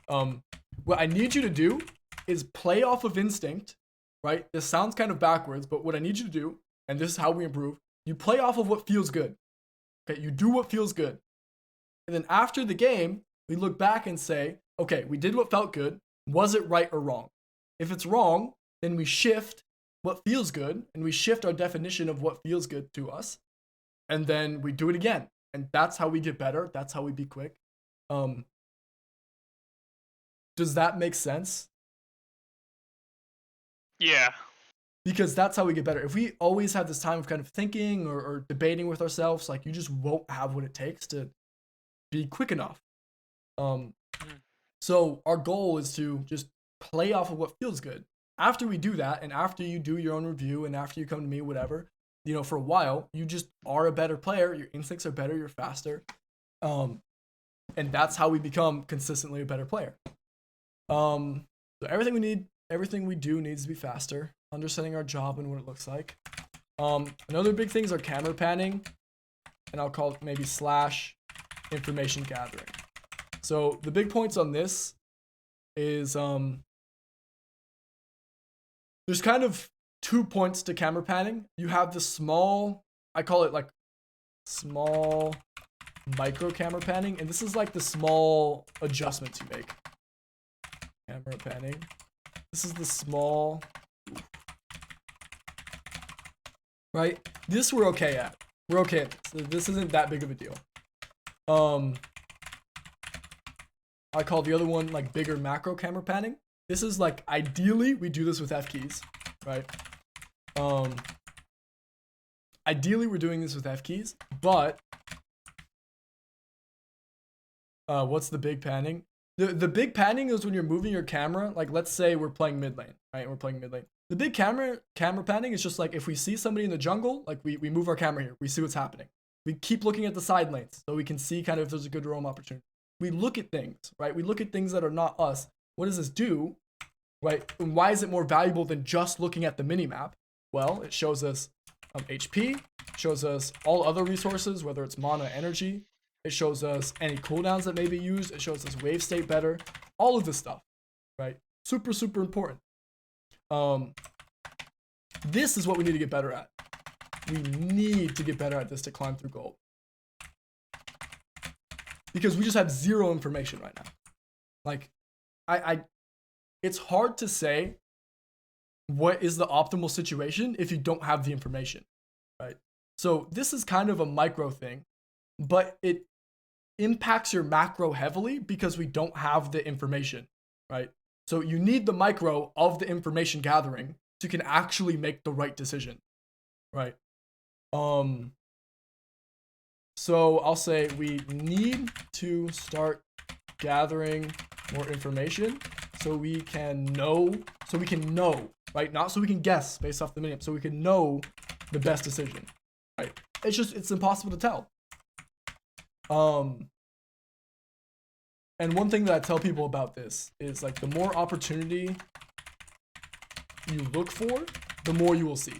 What I need you to do is play off of instinct, right? This sounds kind of backwards, but what I need you to do, and this is how we improve, you play off of what feels good. Okay, you do what feels good. And then after the game, we look back and say, okay, we did what felt good. Was it right or wrong? If it's wrong, then we shift what feels good, and we shift our definition of what feels good to us. And then we do it again. And that's how we get better. That's how we be quick. Does that make sense?
Yeah.
Because that's how we get better. If we always have this time of kind of thinking or debating with ourselves, like, you just won't have what it takes to be quick enough. So our goal is to just play off of what feels good. After we do that, and after you do your own review, and after you come to me, whatever, you know, for a while, you just are a better player. Your instincts are better. You're faster. And that's how we become consistently a better player. So everything we do needs to be faster. Understanding our job and what it looks like. Another big things are camera panning, and I'll call it maybe / information gathering. So the big points on this is there's kind of 2 points to camera panning. You have the small, I call it like small micro camera panning, and this is like the small adjustments you make. Camera panning. This is the small, right? This we're okay at. We're okay at this. This isn't that big of a deal. I call the other one like bigger macro camera panning. This is like, ideally we do this with F keys, right? Ideally we're doing this with F keys, but what's the big panning? The big panning is when you're moving your camera, like let's say we're playing mid lane, right? We're playing mid lane. The big camera panning is just like if we see somebody in the jungle, like we move our camera here, we see what's happening. We keep looking at the side lanes so we can see kind of if there's a good roam opportunity. We look at things, right? We look at things that are not us. What does this do, right? And why is it more valuable than just looking at the minimap? Well, it shows us HP, shows us all other resources, whether it's mana, energy. It shows us any cooldowns that may be used. It shows us wave state better. All of this stuff, right? Super, super important. This is what we need to get better at. We need to get better at this to climb through gold. Because we just have zero information right now. Like, it's hard to say what is the optimal situation if you don't have the information, right? So this is kind of a micro thing, but it impacts your macro heavily because we don't have the information, right? So you need the micro of the information gathering so you can actually make the right decision, right? So I'll say we need to start gathering more information so we can know, right? Not so we can guess based off the minimap, so we can know the best decision, right? It's impossible to tell. And one thing that I tell people about this is like the more opportunity you look for, the more you will see,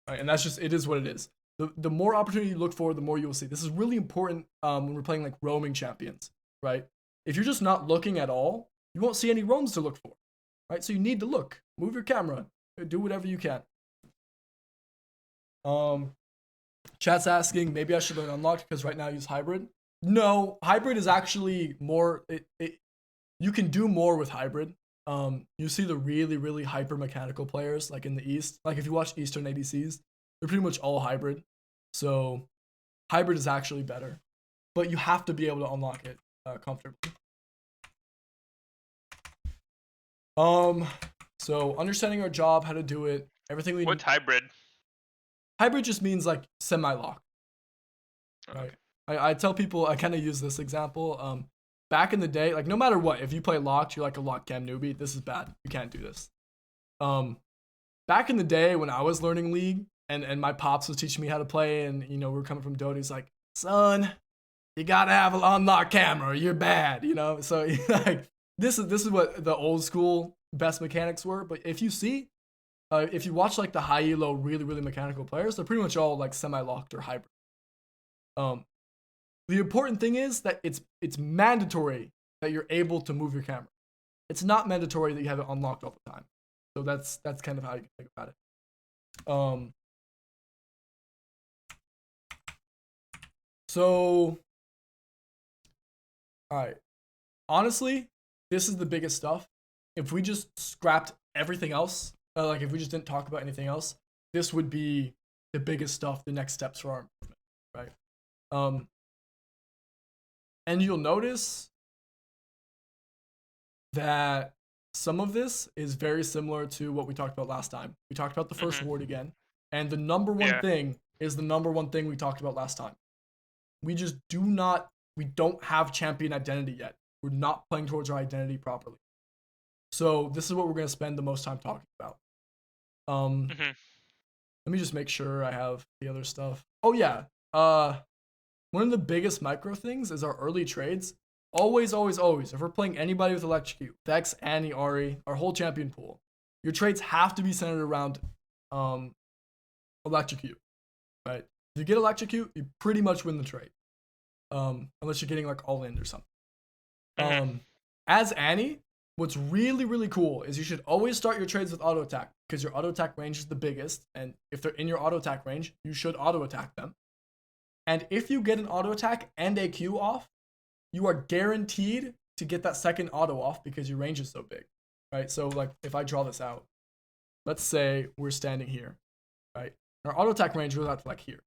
right? And that's just, it is what it is. The more opportunity you look for, the more you will see. This is really important when we're playing like roaming champions, right? If you're just not looking at all, you won't see any roams to look for, right? So you need to look, move your camera, do whatever you can. Chat's asking, maybe I should learn unlocked because right now I use hybrid. No, hybrid is actually more, you can do more with hybrid. you see the really, really hyper mechanical players like in the East. Like if you watch Eastern ADCs, they're pretty much all hybrid. So hybrid is actually better, but you have to be able to unlock it comfortably. So understanding our job, how to do it, everything we.
What's hybrid?
Hybrid just means like semi-locked.
Okay.
Right. I tell people, I kind of use this example. Back in the day, like no matter what, if you play locked, you're like a locked cam newbie. This is bad. You can't do this. Back in the day when I was learning League and my pops was teaching me how to play, and we were coming from Dota, he's like, son, you gotta have an unlocked camera or you're bad, So like this is what the old school best mechanics were. But if you watch like the high elo really, really mechanical players, they're pretty much all like semi-locked or hybrid. The important thing is that it's mandatory that you're able to move your camera. It's not mandatory that you have it unlocked all the time. So that's kind of how you can think about it. So, all right. Honestly, this is the biggest stuff. If we just scrapped everything else, like if we just didn't talk about anything else, this would be the biggest stuff, the next steps for our improvement, right? And you'll notice that some of this is very similar to what we talked about last time. We talked about the first ward again, and the number one thing is the number one thing we talked about last time. We just we don't have champion identity yet. We're not playing towards our identity properly. So this is what we're going to spend the most time talking about. Let me just make sure I have the other stuff. Oh yeah. One of the biggest micro things is our early trades. Always, always, always. If we're playing anybody with Electrocute, Vex, Annie, Ari, our whole champion pool, your trades have to be centered around Electrocute, right? If you get Electrocute, you pretty much win the trade, unless you're getting like all in or something. As Annie, what's really, really cool is you should always start your trades with auto attack because your auto attack range is the biggest, and if they're in your auto attack range, you should auto attack them. And if you get an auto attack and a Q off, you are guaranteed to get that second auto off because your range is so big, right? So like if I draw this out, let's say we're standing here, right? Our auto attack range goes out to like here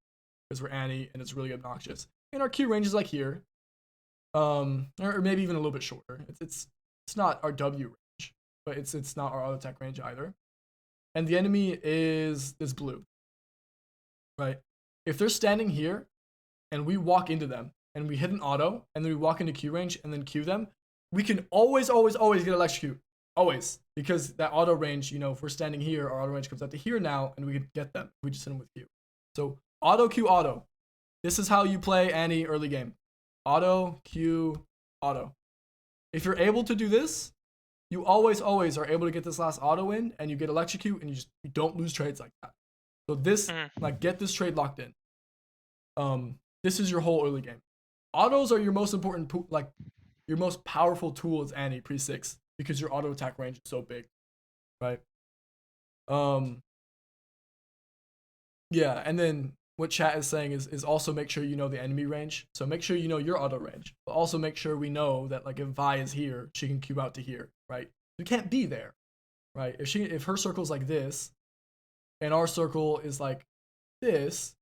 because we're Annie and it's really obnoxious. And our Q range is like here, or maybe even a little bit shorter. It's not our W range, but it's not our auto attack range either. And the enemy is this blue, right? If they're standing here and we walk into them and we hit an auto and then we walk into Q range and then Q them, we can always, always, always get Electrocute. Always. Because that auto range, if we're standing here, our auto range comes out to here now and we can get them. We just hit them with Q. So auto, Q, auto. This is how you play Annie early game. Auto, Q, auto. If you're able to do this, you always, always are able to get this last auto in and you get Electrocute and you don't lose trades like that. So this, like get this trade locked in. This is your whole early game. Autos are your most important, your most powerful tool is Annie pre-6 because your auto attack range is so big, right? Yeah, and then what chat is saying is also make sure you know the enemy range. So make sure you know your auto range, but also make sure we know that like if Vi is here, she can cube out to here, right? You can't be there, right? If her circle's like this, and our circle is like this,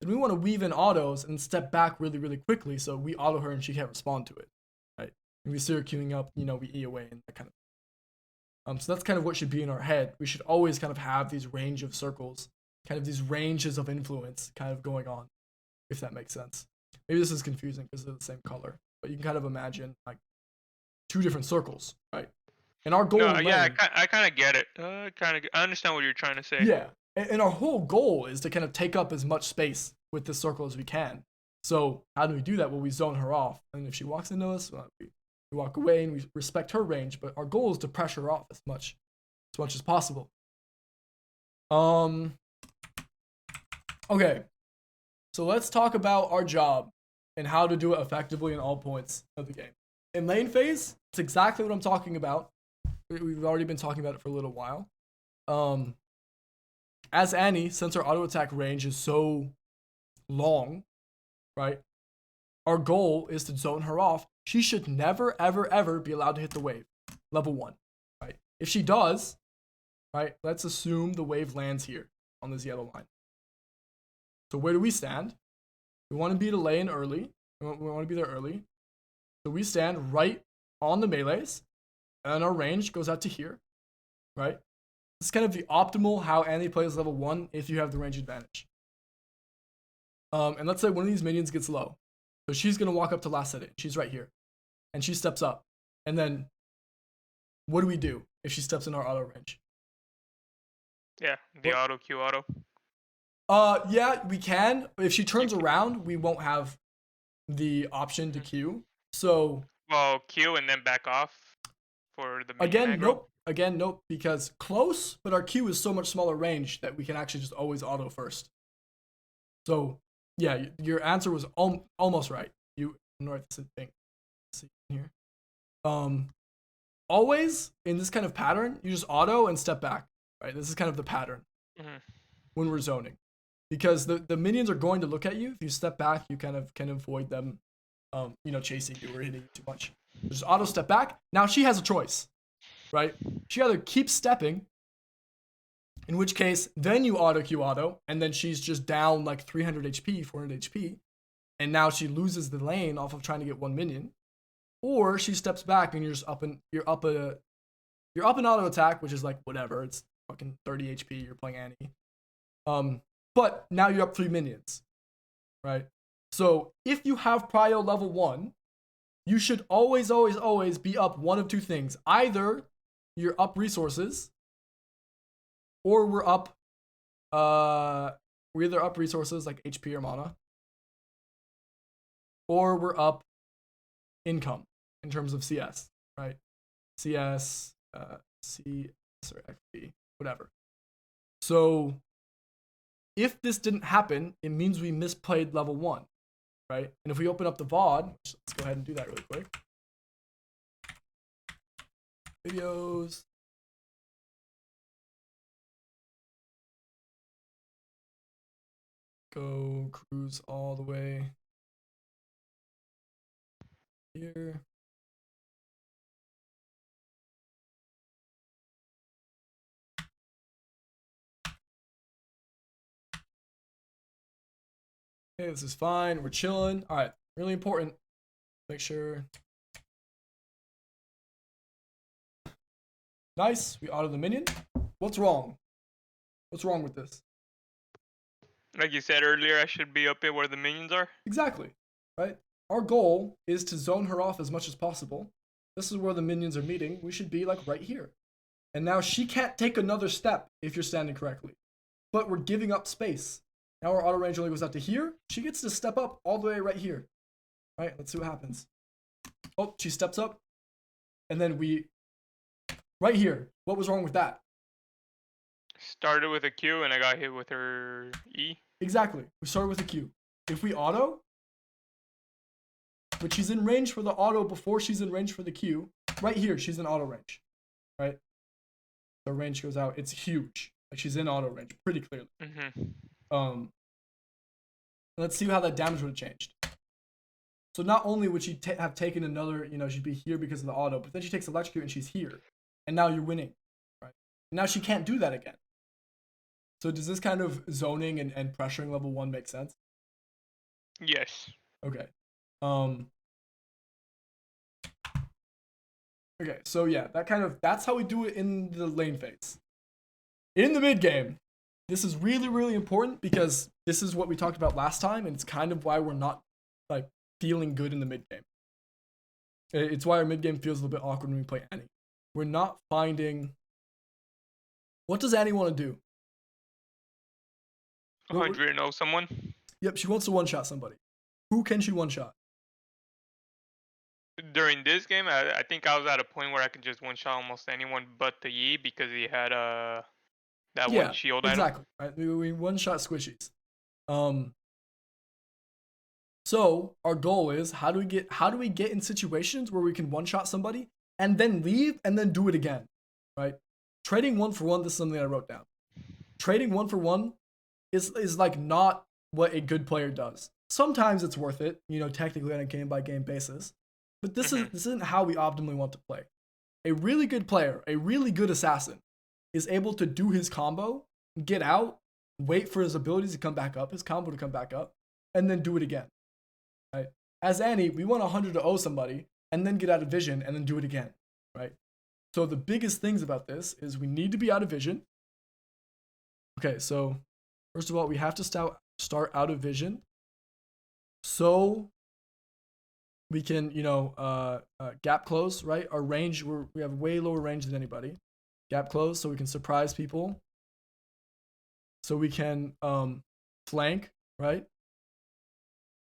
then we want to weave in autos and step back really, really quickly so we auto her and she can't respond to it, right? And we see her queuing up, we E away and that kind of. So that's kind of what should be in our head. We should always kind of have these range of circles, kind of these ranges of influence kind of going on, if that makes sense. Maybe this is confusing because they're the same color, but you can kind of imagine like two different circles, right? And our goal.
No, yeah, I kind of get it. I understand what you're trying to say.
Yeah. And our whole goal is to kind of take up as much space with this circle as we can. So how do we do that? Well, we zone her off. And if she walks into us, we walk away and we respect her range. But our goal is to pressure her off as much as possible. Okay. So let's talk about our job and how to do it effectively in all points of the game. In lane phase, it's exactly what I'm talking about. We've already been talking about it for a little while. As Annie, since her auto attack range is so long, right? Our goal is to zone her off. She should never, ever, ever be allowed to hit the wave. Level 1, right? if she does, right, let's assume the wave lands here on this yellow line. So where do we stand? We want to be the lane early. We want to be there early. So we stand right on the melees, and our range goes out to here, right? This is kind of the optimal how Annie plays level 1 if you have the range advantage. And let's say one of these minions gets low. So she's going to walk up to last setting. She's right here. And she steps up. And then what do we do if she steps in our auto range?
Yeah, the auto Q auto.
Yeah, we can. If she turns around, we won't have the option to Q. So
Q and then back off for the
again, nope. Again, nope, because close, but our Q is so much smaller range that we can actually just always auto first. So yeah, your answer was almost right. You north thing. See here. Always in this kind of pattern, you just auto and step back. Right. This is kind of the pattern when we're zoning, because the minions are going to look at you. If you step back, you kind of can avoid them, chasing you or hitting you too much. Just auto step back. Now she has a choice, right? She either keeps stepping, in which case then you auto Q auto, and then she's just down like 300 HP, 400 HP, and now she loses the lane off of trying to get one minion, or she steps back and you're up an auto attack, which is like whatever. It's fucking 30 HP. You're playing Annie. But now you're up 3 minions, right? So if you have prio level 1, you should always be up one of two things. Either you're up resources, or we're either up resources like HP or mana, or we're up income in terms of CS, right? CS, CS or XP, whatever. So if this didn't happen, it means we misplayed level 1, right? And if we open up the VOD, let's go ahead and do that really quick. Videos. Go cruise all the way here. Okay, this is fine. We're chilling. All right, really important. Make sure. Nice. We auto the minion. What's wrong? What's wrong with this?
Like you said earlier, I should be up here where the minions are.
Exactly. Right? Our goal is to zone her off as much as possible. This is where the minions are meeting. We should be like right here. And now she can't take another step if you're standing correctly. But we're giving up space. Now our auto range only goes out to here. She gets to step up all the way right here. Right? Let's see what happens. Oh, she steps up. And then right here. What was wrong with that?
Started with a Q and I got hit with her E.
Exactly. We started with a Q. If we auto, but she's in range for the auto before she's in range for the Q, right here, she's in auto range. Right? The range goes out. It's huge. Like she's in auto range pretty clearly. Let's see how that damage would have changed. So not only would she have taken another, she'd be here because of the auto, but then she takes electrocute and she's here. And now you're winning. Right? And now she can't do that again. So does this kind of zoning and pressuring level 1 make sense?
Yes.
Okay. Okay, so yeah, that's how we do it in the lane phase. In the mid game, this is really, really important because this is what we talked about last time, and it's kind of why we're not like feeling good in the mid game. It's why our mid game feels a little bit awkward when we play Annie. We're not finding. What does Annie want to do?
100 someone.
Yep, she wants to one-shot somebody. Who can she one-shot?
During this game, I think I was at a point where I could just one-shot almost anyone but the Yi because he had one shield item.
Exactly. Right? We one-shot squishies. So our goal is how do we get in situations where we can one-shot somebody and then leave and then do it again, right? Trading 1-for-1. This is something I wrote down. Trading 1-for-1 is like not what a good player does. Sometimes it's worth it, technically on a game-by-game basis. But this isn't how we optimally want to play. A really good player, a really good assassin, is able to do his combo, get out, wait for his abilities to come back up, his combo to come back up, and then do it again. Right? As Annie, we want 100 to 0 somebody, and then get out of vision, and then do it again. Right? So the biggest things about this is we need to be out of vision. Okay, so first of all, we have to start out of vision, so we can, gap close, right? Our range, we have way lower range than anybody. Gap close, so we can surprise people. So we can flank, right?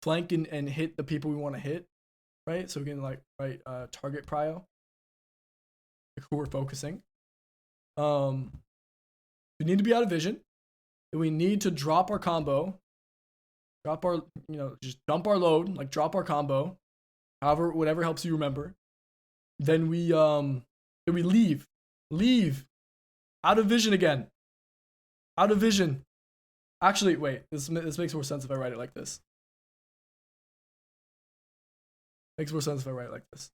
Flank and hit the people we want to hit, right? So we can target prio, who we're focusing. We need to be out of vision. We need to drop our combo. Drop our, just dump our load, like drop our combo. However, whatever helps you remember. Then we leave out of vision again. Out of vision. Actually, wait. This makes more sense if I write it like this. Makes more sense if I write it like this.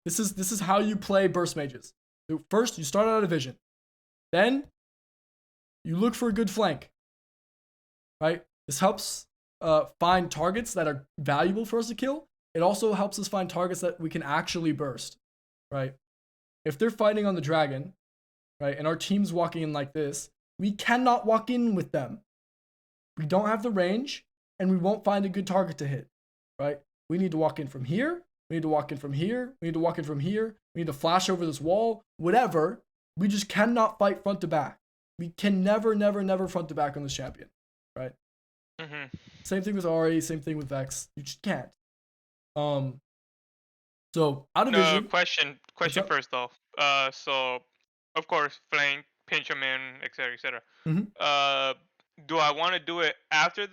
This is how you play burst mages. So first, you start out of vision. Then you look for a good flank. Right? This helps find targets that are valuable for us to kill. It also helps us find targets that we can actually burst, right? If they're fighting on the dragon, right, and our team's walking in like this, we cannot walk in with them. We don't have the range, and we won't find a good target to hit, right? We need to walk in from here. We need to walk in from here. We need to walk in from here. We need to flash over this wall, whatever. We just cannot fight front to back. We can never front to back on this champion, right?
Mm-hmm.
Same thing with Ari, same thing with Vex. You just can't. So out of vision.
Question first though. So of course flank, pinch them in, etc.
Mm-hmm.
Do I want to do it after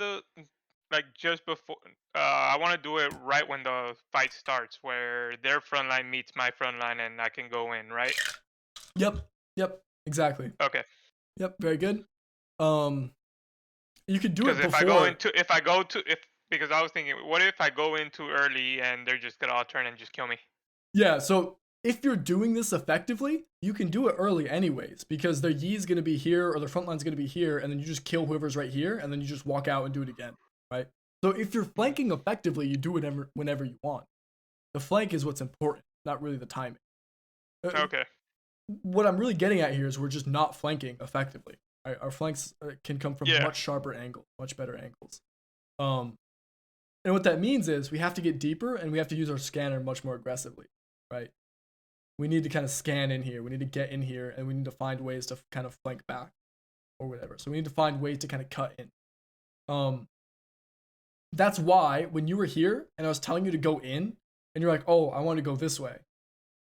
just before? I want to do it right when the fight starts, where their front line meets my front line, and I can go in, right?
Yep. Exactly.
Okay.
Yep. Very good. You could do it before.
Because I was thinking, what if I go in too early and they're just gonna all turn and just kill me?
Yeah, so if you're doing this effectively, you can do it early anyways, because their Yi's gonna be here or their front line's gonna be here, and then you just kill whoever's right here, and then you just walk out and do it again, right? So if you're flanking effectively, you do it whenever you want. The flank is what's important, not really the timing.
Okay.
What I'm really getting at here is we're just not flanking effectively. Right? Our flanks can come from much sharper angles, much better angles. And what that means is we have to get deeper and we have to use our scanner much more aggressively, right? We need to kind of scan in here. We need to get in here and we need to find ways to kind of flank back or whatever. So we need to find ways to kind of cut in. That's why when you were here and I was telling you to go in and you're like, oh, I want to go this way.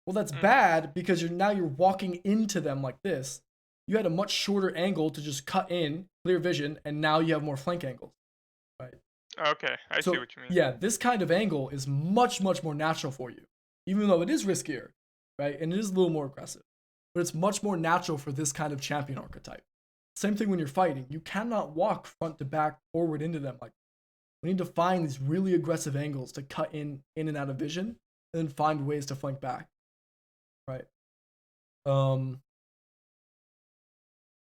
Well, that's bad because you're walking into them like this. You had a much shorter angle to just cut in, clear vision, and now you have more flank angles, right?
Okay, I see what you mean.
Yeah, this kind of angle is much more natural for you, even though it is riskier, right? And it is a little more aggressive, but it's much more natural for this kind of champion archetype. Same thing when you're fighting. You cannot walk front to back, forward into them. Like, we need to find these really aggressive angles to cut in and out of vision, and then find ways to flank back, right?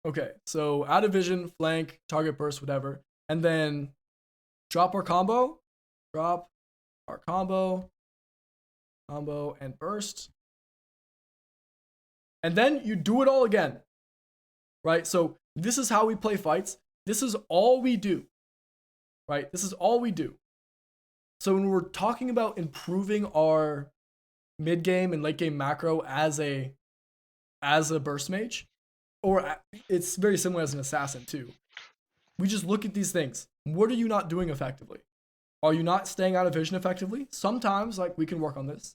Okay, so out of vision, flank, target burst, whatever, and then drop our combo, combo, and burst. And then you do it all again, right? So this is how we play fights. This is all we do, right? This is all we do. So when we're talking about improving our mid game and late game macro as a burst mage, or it's very similar as an assassin too. We just look at these things. What are you not doing effectively? Are you not staying out of vision effectively? Sometimes, we can work on this.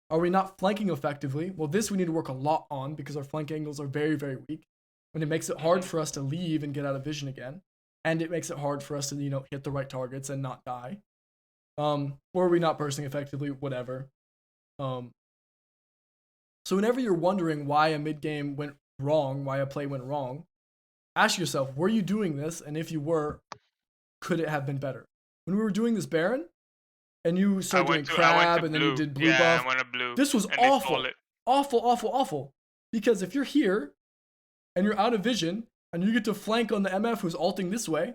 Are we not flanking effectively? Well, this we need to work a lot on because our flank angles are very, very weak. And it makes it hard for us to leave and get out of vision again. And it makes it hard for us to, hit the right targets and not die. Or are we not bursting effectively? Whatever. So whenever you're wondering why a mid game went wrong, why a play went wrong, ask yourself, were you doing this? And if you were, could it have been better? When we were doing this Baron, and you started doing crab, and then you did blue buff,
I went to blue,
this was awful. awful, awful, awful. Because if you're here and you're out of vision and you get to flank on the MF who's ulting this way,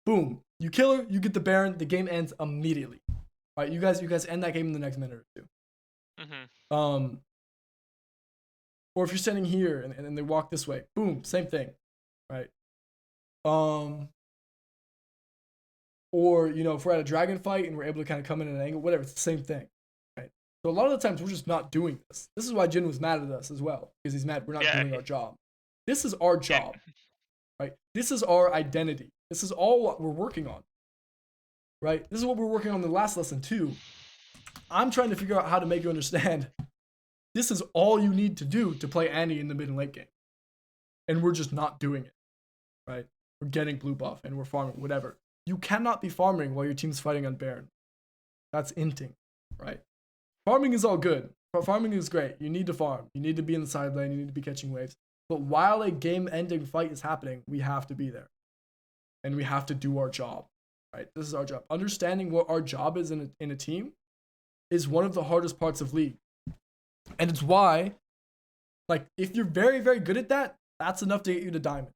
boom, you kill her, you get the Baron, the game ends immediately. All right, you guys end that game in the next minute or two.
Mm-hmm.
Or if you're standing here and they walk this way, boom, same thing, right? Or, you know, if we're at a dragon fight and we're able to kind of come in at an angle, whatever, it's the same thing, right? So a lot of the times we're just not doing this. This is why Jin was mad at us as well, because he's mad we're not doing our job. This is our job, right? This is our identity. This is all what we're working on, right? This is what we're working on in the last lesson too. I'm trying to figure out how to make you understand this is all you need to do to play Annie in the mid and late game. And we're just not doing it, right? We're getting blue buff and we're farming, whatever. You cannot be farming while your team's fighting on Baron. That's inting, right? Farming is all good. Farming is great. You need to farm. You need to be in the side lane. You need to be catching waves. But while a game-ending fight is happening, we have to be there. And we have to do our job, right? This is our job. Understanding what our job is in a team is one of the hardest parts of League. And it's why, like, if you're very, very good at that, that's enough to get you to Diamond.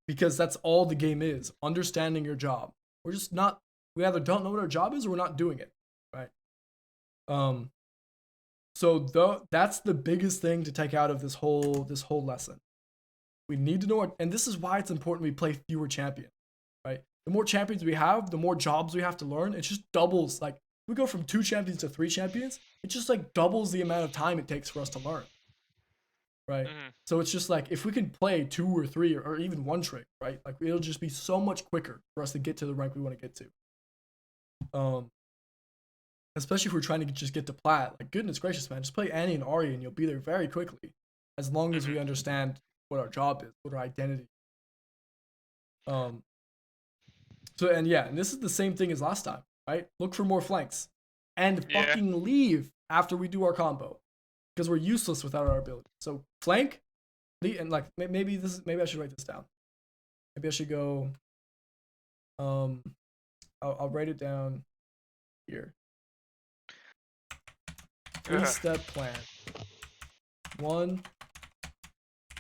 Because that's all the game is, understanding your job. We're just not, we either don't know what our job is or we're not doing it, right? So that's the biggest thing to take out of this whole lesson. We need to know, and this is why it's important we play fewer champions, right? The more champions we have, the more jobs we have to learn. It just doubles, like, we go from 2 champions to 3 champions, it just like doubles the amount of time it takes for us to learn. Right? So it's just like, if we can play 2 or 3 or even 1 trick, right? Like, it'll just be so much quicker for us to get to the rank we want to get to. Especially if we're trying to just get to plat. Like, goodness gracious, man, just play Annie and Ahri and you'll be there very quickly. As long as we understand what our job is, what our identity is. So, and yeah, and this is the same thing as last time, right? Look for more flanks. And fucking leave after we do our combo. Because we're useless without our ability. So flank, and like maybe I should write this down. Maybe I should go. I'll write it down here. 3-step plan. 1,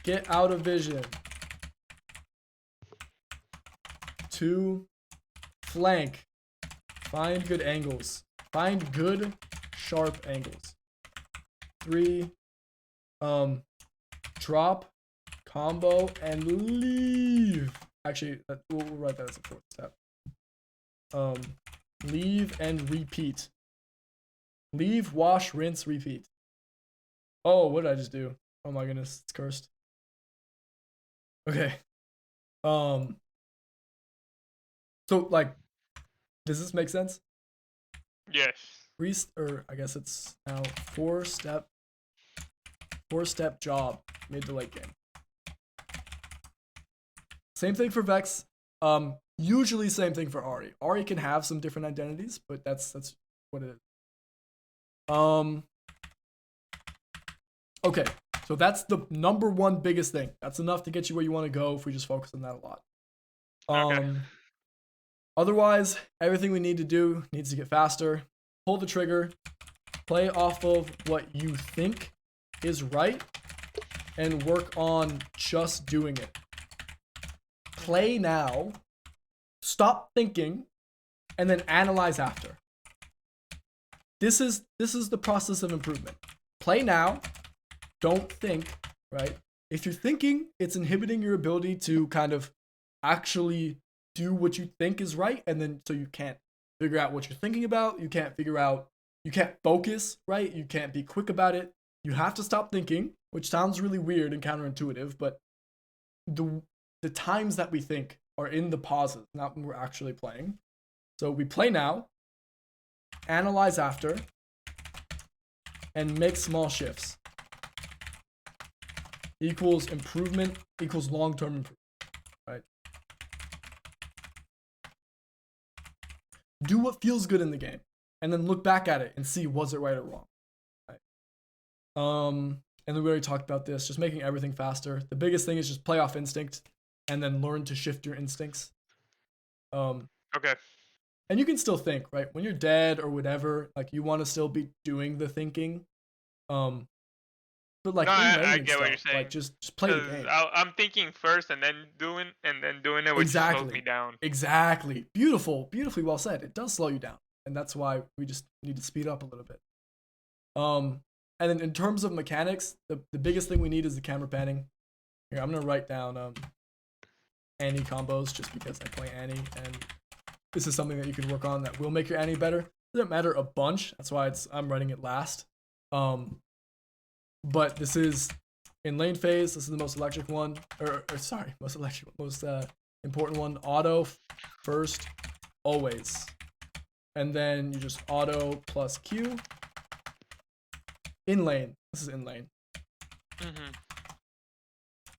get out of vision. 2, flank. Find good angles. Find good, sharp angles. 3, drop, combo, and leave. Actually, we'll write that as a 4th step. Leave and repeat. Leave, wash, rinse, repeat. Oh, what did I just do? Oh my goodness, it's cursed. Okay. So like, does this make sense?
Yes.
Or I guess it's now 4-step job mid to late game. Same thing for Vex. Usually same thing for Ahri. Ahri can have some different identities, but that's what it is. Okay, so that's the number 1 biggest thing. That's enough to get you where you want to go if we just focus on that a lot. Otherwise, everything we need to do needs to get faster. Pull the trigger, play off of what you think is right, and work on just doing it. Play now, stop thinking, and then analyze after. This is the process of improvement. Play now, don't think, right? If you're thinking, it's inhibiting your ability to kind of actually do what you think is right, and then so you can't figure out what you're thinking about. You can't focus, right? You can't be quick about it. You have to stop thinking, which sounds really weird and counterintuitive, but the times that we think are in the pauses, not when we're actually playing. So we play now, analyze after, and make small shifts. Equals improvement, equals long-term improvement, right? Do what feels good in the game, and then look back at it and see, was it right or wrong, right? And then we already talked about this, just making everything faster. The biggest thing is just play off instinct, and then learn to shift your instincts.
Okay.
And you can still think, right? When you're dead or whatever, like, you want to still be doing the thinking, But like
No,
in lane
I
and
get what
stuff,
you're saying.
like just play the
'Cause
game.
I'm thinking first and then doing it, which slows me down.
Exactly. Beautifully well said. It does slow you down, and that's why we just need to speed up a little bit. And then in terms of mechanics, the biggest thing we need is the camera panning. Here, I'm gonna write down Annie combos just because I play Annie, and this is something that you can work on that will make your Annie better. It doesn't matter a bunch. That's why I'm writing it last. But this is in lane phase. This is the most electric one, most important one. Auto first, always, and then you just auto plus Q. In lane. This is in lane.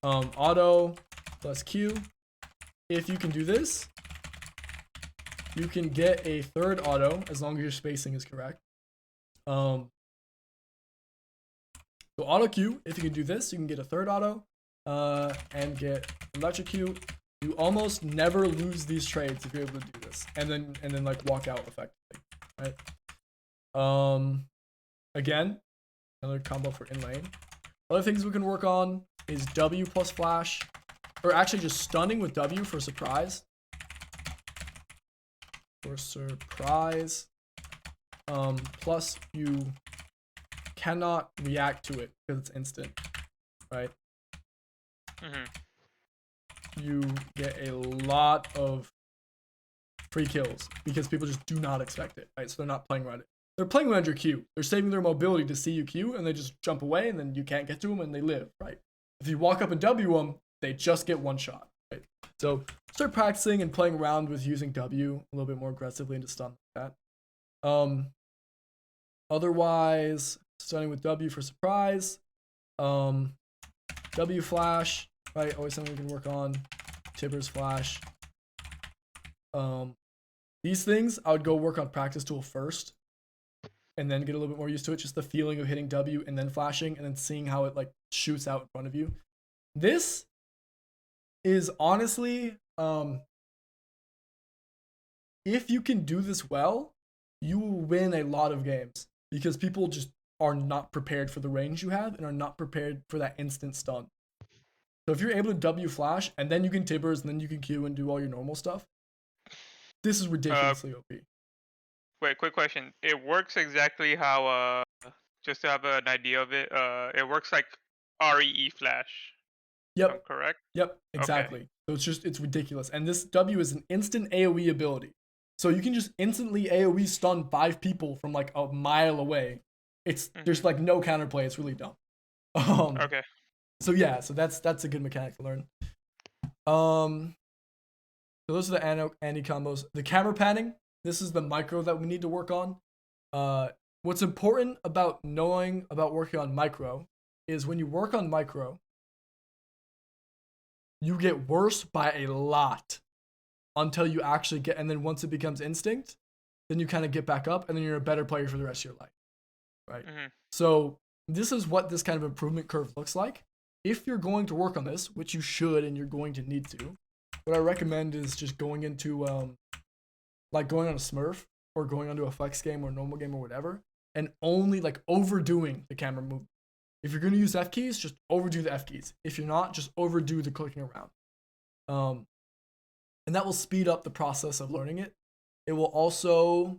Auto plus Q. If you can do this, you can get a third auto as long as your spacing is correct. So auto Q, if you can do this, you can get a third auto and get electric Q. You almost never lose these trades if you're able to do this, and then like walk out effectively, right? Again, another combo for in lane. Other things we can work on is W plus flash, or actually just stunning with W for surprise. Plus you cannot react to it because it's instant, right? You get a lot of free kills because people just do not expect it, right? So they're not playing around it. They're playing around your Q. They're saving their mobility to see you Q, and they just jump away, and then you can't get to them, and they live, right? If you walk up and W them, they just get one shot, right? So start practicing and playing around with using W a little bit more aggressively into stun like that. Otherwise, stunning with W for surprise. W flash, right? Always something we can work on. Tibbers flash. These things I would go work on practice tool first, and then get a little bit more used to it. Just the feeling of hitting W and then flashing, and then seeing how it like shoots out in front of you. This is honestly, if you can do this well, you will win a lot of games because people just are not prepared for the range you have and are not prepared for that instant stun. So if you're able to W flash and then you can Tibbers and then you can Q and do all your normal stuff, this is ridiculously OP.
Wait, quick question. It works exactly how, just to have an idea of it, it works like REE flash.
Yep.
I'm correct?
Yep, exactly. Okay. So it's ridiculous. And this W is an instant AoE ability. So you can just instantly AoE stun 5 people from like a mile away. There's like no counterplay. It's really dumb.
Okay.
So yeah, so that's a good mechanic to learn. So those are the anti combos. The camera panning. This is the micro that we need to work on. What's important about knowing about working on micro is when you work on micro, you get worse by a lot until you actually get, and then once it becomes instinct, then you kind of get back up, and then you're a better player for the rest of your life, right? So this is what this kind of improvement curve looks like. If you're going to work on this, which you should and you're going to need to, what I recommend is just going into like going on a Smurf or going onto a flex game or a normal game or whatever, and only like overdoing the camera move. If you're going to use F keys, just overdo the F keys. If you're not, just overdo the clicking around. And that will speed up the process of learning it. It will also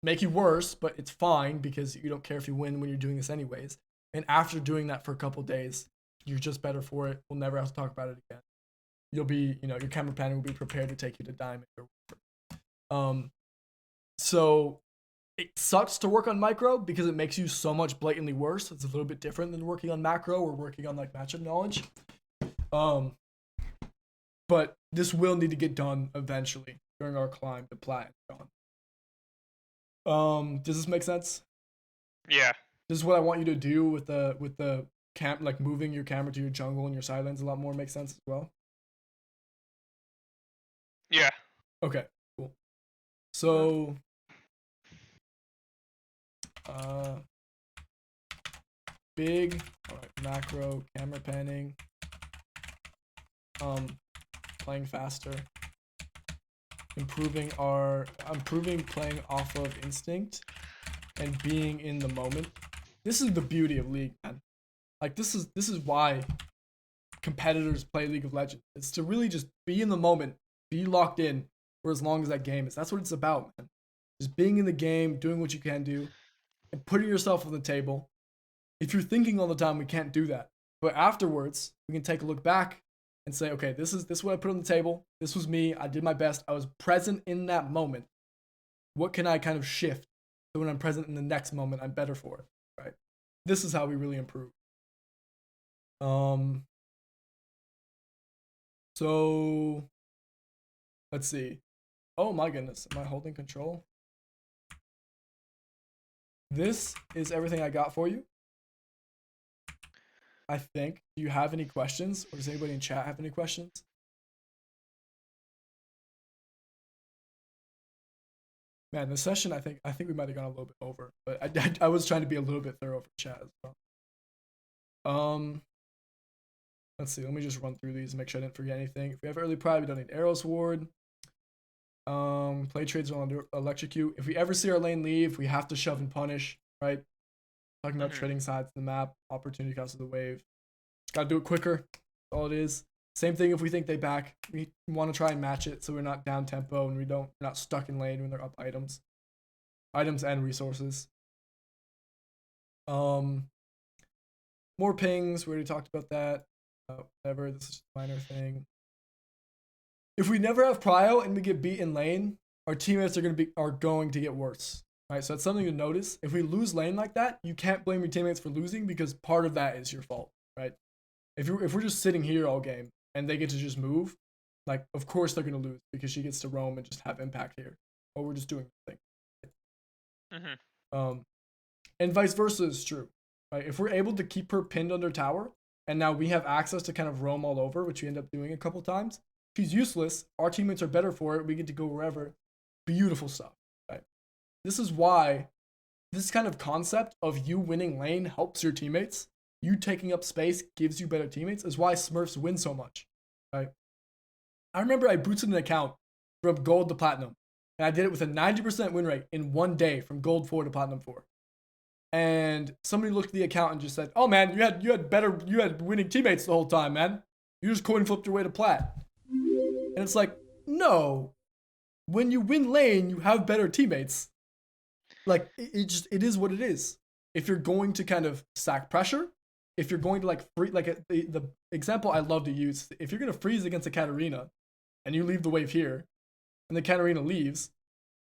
make you worse, but it's fine because you don't care if you win when you're doing this anyways. And after doing that for a couple days, you're just better for it. We'll never have to talk about it again. You'll be, your camera panning will be prepared to take you to diamond or whatever. So it sucks to work on micro because it makes you so much blatantly worse. It's a little bit different than working on macro or working on like matchup knowledge. But this will need to get done eventually during our climb to plat. Does this make sense?
Yeah.
This is what I want you to do with the camp, like moving your camera to your jungle and your side lanes a lot more makes sense as well.
Yeah.
Okay, cool. So big, all right, macro, camera panning, playing faster, improving playing off of instinct and being in the moment. this is the beauty of League, man. Like this is why competitors play League of Legends. It's to really just be in the moment, be locked in for as long as that game is. That's what it's about, man. Just being in the game, doing what you can do, and putting yourself on the table. If you're thinking all the time, we can't do that. But afterwards, we can take a look back and say, okay, this is what I put on the table. This was me. I did my best. I was present in that moment. What can I kind of shift so when I'm present in the next moment, I'm better for it, right? This is how we really improve. So let's see. Oh my goodness, am I holding control? This is everything I got for you. I think. Do you have any questions, or does anybody in chat have any questions? Man, this session, I think we might have gone a little bit over, but I was trying to be a little bit thorough for chat as well. Let's see. Let me just run through these and make sure I didn't forget anything. If we have early pride, we don't need arrows ward. Play trades will electrocute. If we ever see our lane leave, we have to shove and punish, right? Talking about trading sides of the map, opportunity cost of the wave. Gotta do it quicker. That's all it is. Same thing if we think they back. We want to try and match it so we're not down tempo and we're not stuck in lane when they're up items. Items and resources. More pings. We already talked about that. Whatever. This is a minor thing. If we never have prio and we get beat in lane, our teammates are going to get worse. Right, so that's something to notice. If we lose lane like that, you can't blame your teammates for losing because part of that is your fault, right? If we're just sitting here all game and they get to just move, like of course they're gonna lose because she gets to roam and just have impact here, or we're just doing nothing. And vice versa is true, right? If we're able to keep her pinned under tower, and now we have access to kind of roam all over, which we end up doing a couple times. She's useless. Our teammates are better for it. We get to go wherever. Beautiful stuff. This is why this kind of concept of you winning lane helps your teammates. You taking up space gives you better teammates is why Smurfs win so much, right? I remember I boosted an account from gold to platinum, and I did it with a 90% win rate in one day from gold 4 to platinum 4. And somebody looked at the account and just said, "Oh man, you had winning teammates the whole time, man. You just coin flipped your way to plat." And it's like, no, when you win lane, you have better teammates. Like it is what it is. If you're going to kind of sack pressure, if you're going to like free, like the example I love to use, if you're gonna freeze against a Katarina, and you leave the wave here, and the Katarina leaves,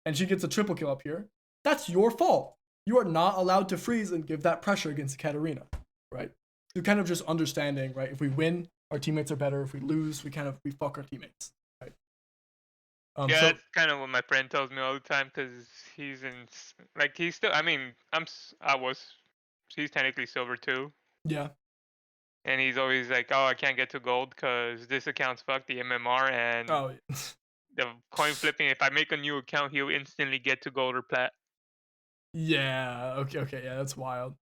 and she gets a triple kill up here, that's your fault. You are not allowed to freeze and give that pressure against a Katarina, right? So kind of just understanding, right? If we win, our teammates are better. If we lose, we fuck our teammates.
Yeah, that's kind of what my friend tells me all the time because he's still. I mean, he's technically silver too.
Yeah.
And he's always like, "Oh, I can't get to gold because this account's fucked, the MMR and the coin flipping. If I make a new account, he'll instantly get to gold or plat."
Yeah. Okay. Yeah, that's wild.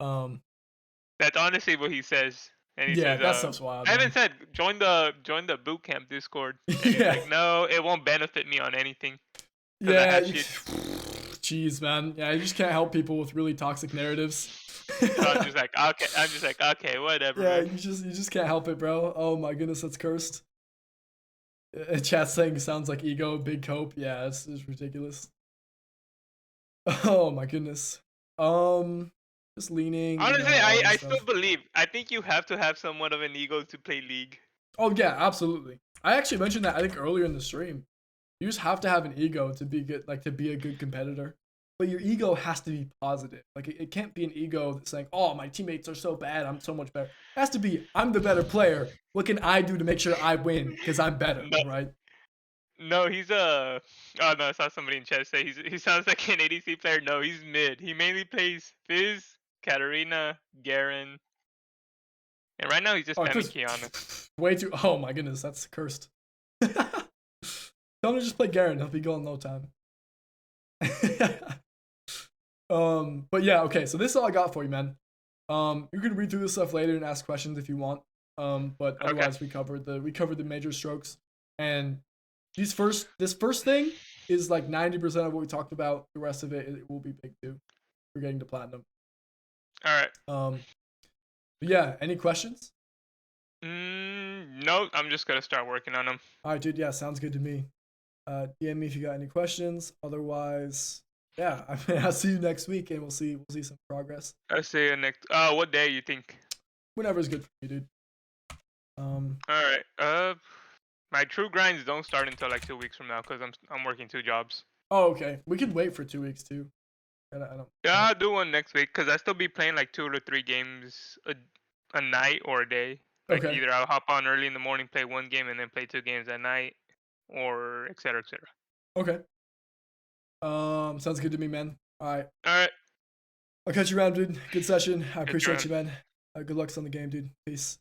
That's honestly what he says. And he says,
that stuff's wild.
I haven't said join the bootcamp Discord. And he's like, no, it won't benefit me on anything.
Yeah, jeez, man. Yeah, you just can't help people with really toxic narratives.
So I'm just like, okay, whatever.
Yeah,
man.
you just can't help it, bro. Oh my goodness, that's cursed. Chat saying sounds like ego, big cope. Yeah, it's ridiculous. Oh my goodness. Just leaning.
Honestly, I still believe. I think you have to have somewhat of an ego to play League.
Oh yeah, absolutely. I actually mentioned that I think earlier in the stream. You just have to have an ego to be good, like to be a good competitor. But your ego has to be positive. Like it can't be an ego that's saying, "Oh, my teammates are so bad. I'm so much better." It has to be, "I'm the better player. What can I do to make sure I win? Because I'm better, right?"
No, he's a. Oh no, I saw somebody in chat say he sounds like an ADC player. No, he's mid. He mainly plays Fizz, Katarina, Garen, and right now he's just spamming Kiana.
Way too. Oh my goodness, that's cursed. Tell him to just play Garen. He'll be going no time. But yeah, okay. So this is all I got for you, man. You can read through this stuff later and ask questions if you want. But otherwise, we covered the major strokes, and this first thing is like 90% of what we talked about. The rest of it will be big too. We're getting to platinum.
All right.
Yeah. Any questions?
No, I'm just gonna start working on them.
All right, dude. Yeah, sounds good to me. DM me if you got any questions. Otherwise, yeah, I mean, I'll see you next week, and we'll see some progress.
I'll see you next. What day you think?
Whenever's good for you, dude.
All right. My true grinds don't start until like 2 weeks from now because I'm working 2 jobs.
Oh, okay. We can wait for 2 weeks too. I don't.
Yeah, I'll do one next week because I still be playing like 2 to 3 games a night or a day. Like
Okay.
either I'll hop on early in the morning, play 1 game, and then play 2 games at night, or etc. etc.
Okay. Sounds good to me, man. All right.
All right.
I'll catch you around, dude. Good session. I
Good
appreciate
run.
you, man. Good luck on the game, dude. Peace.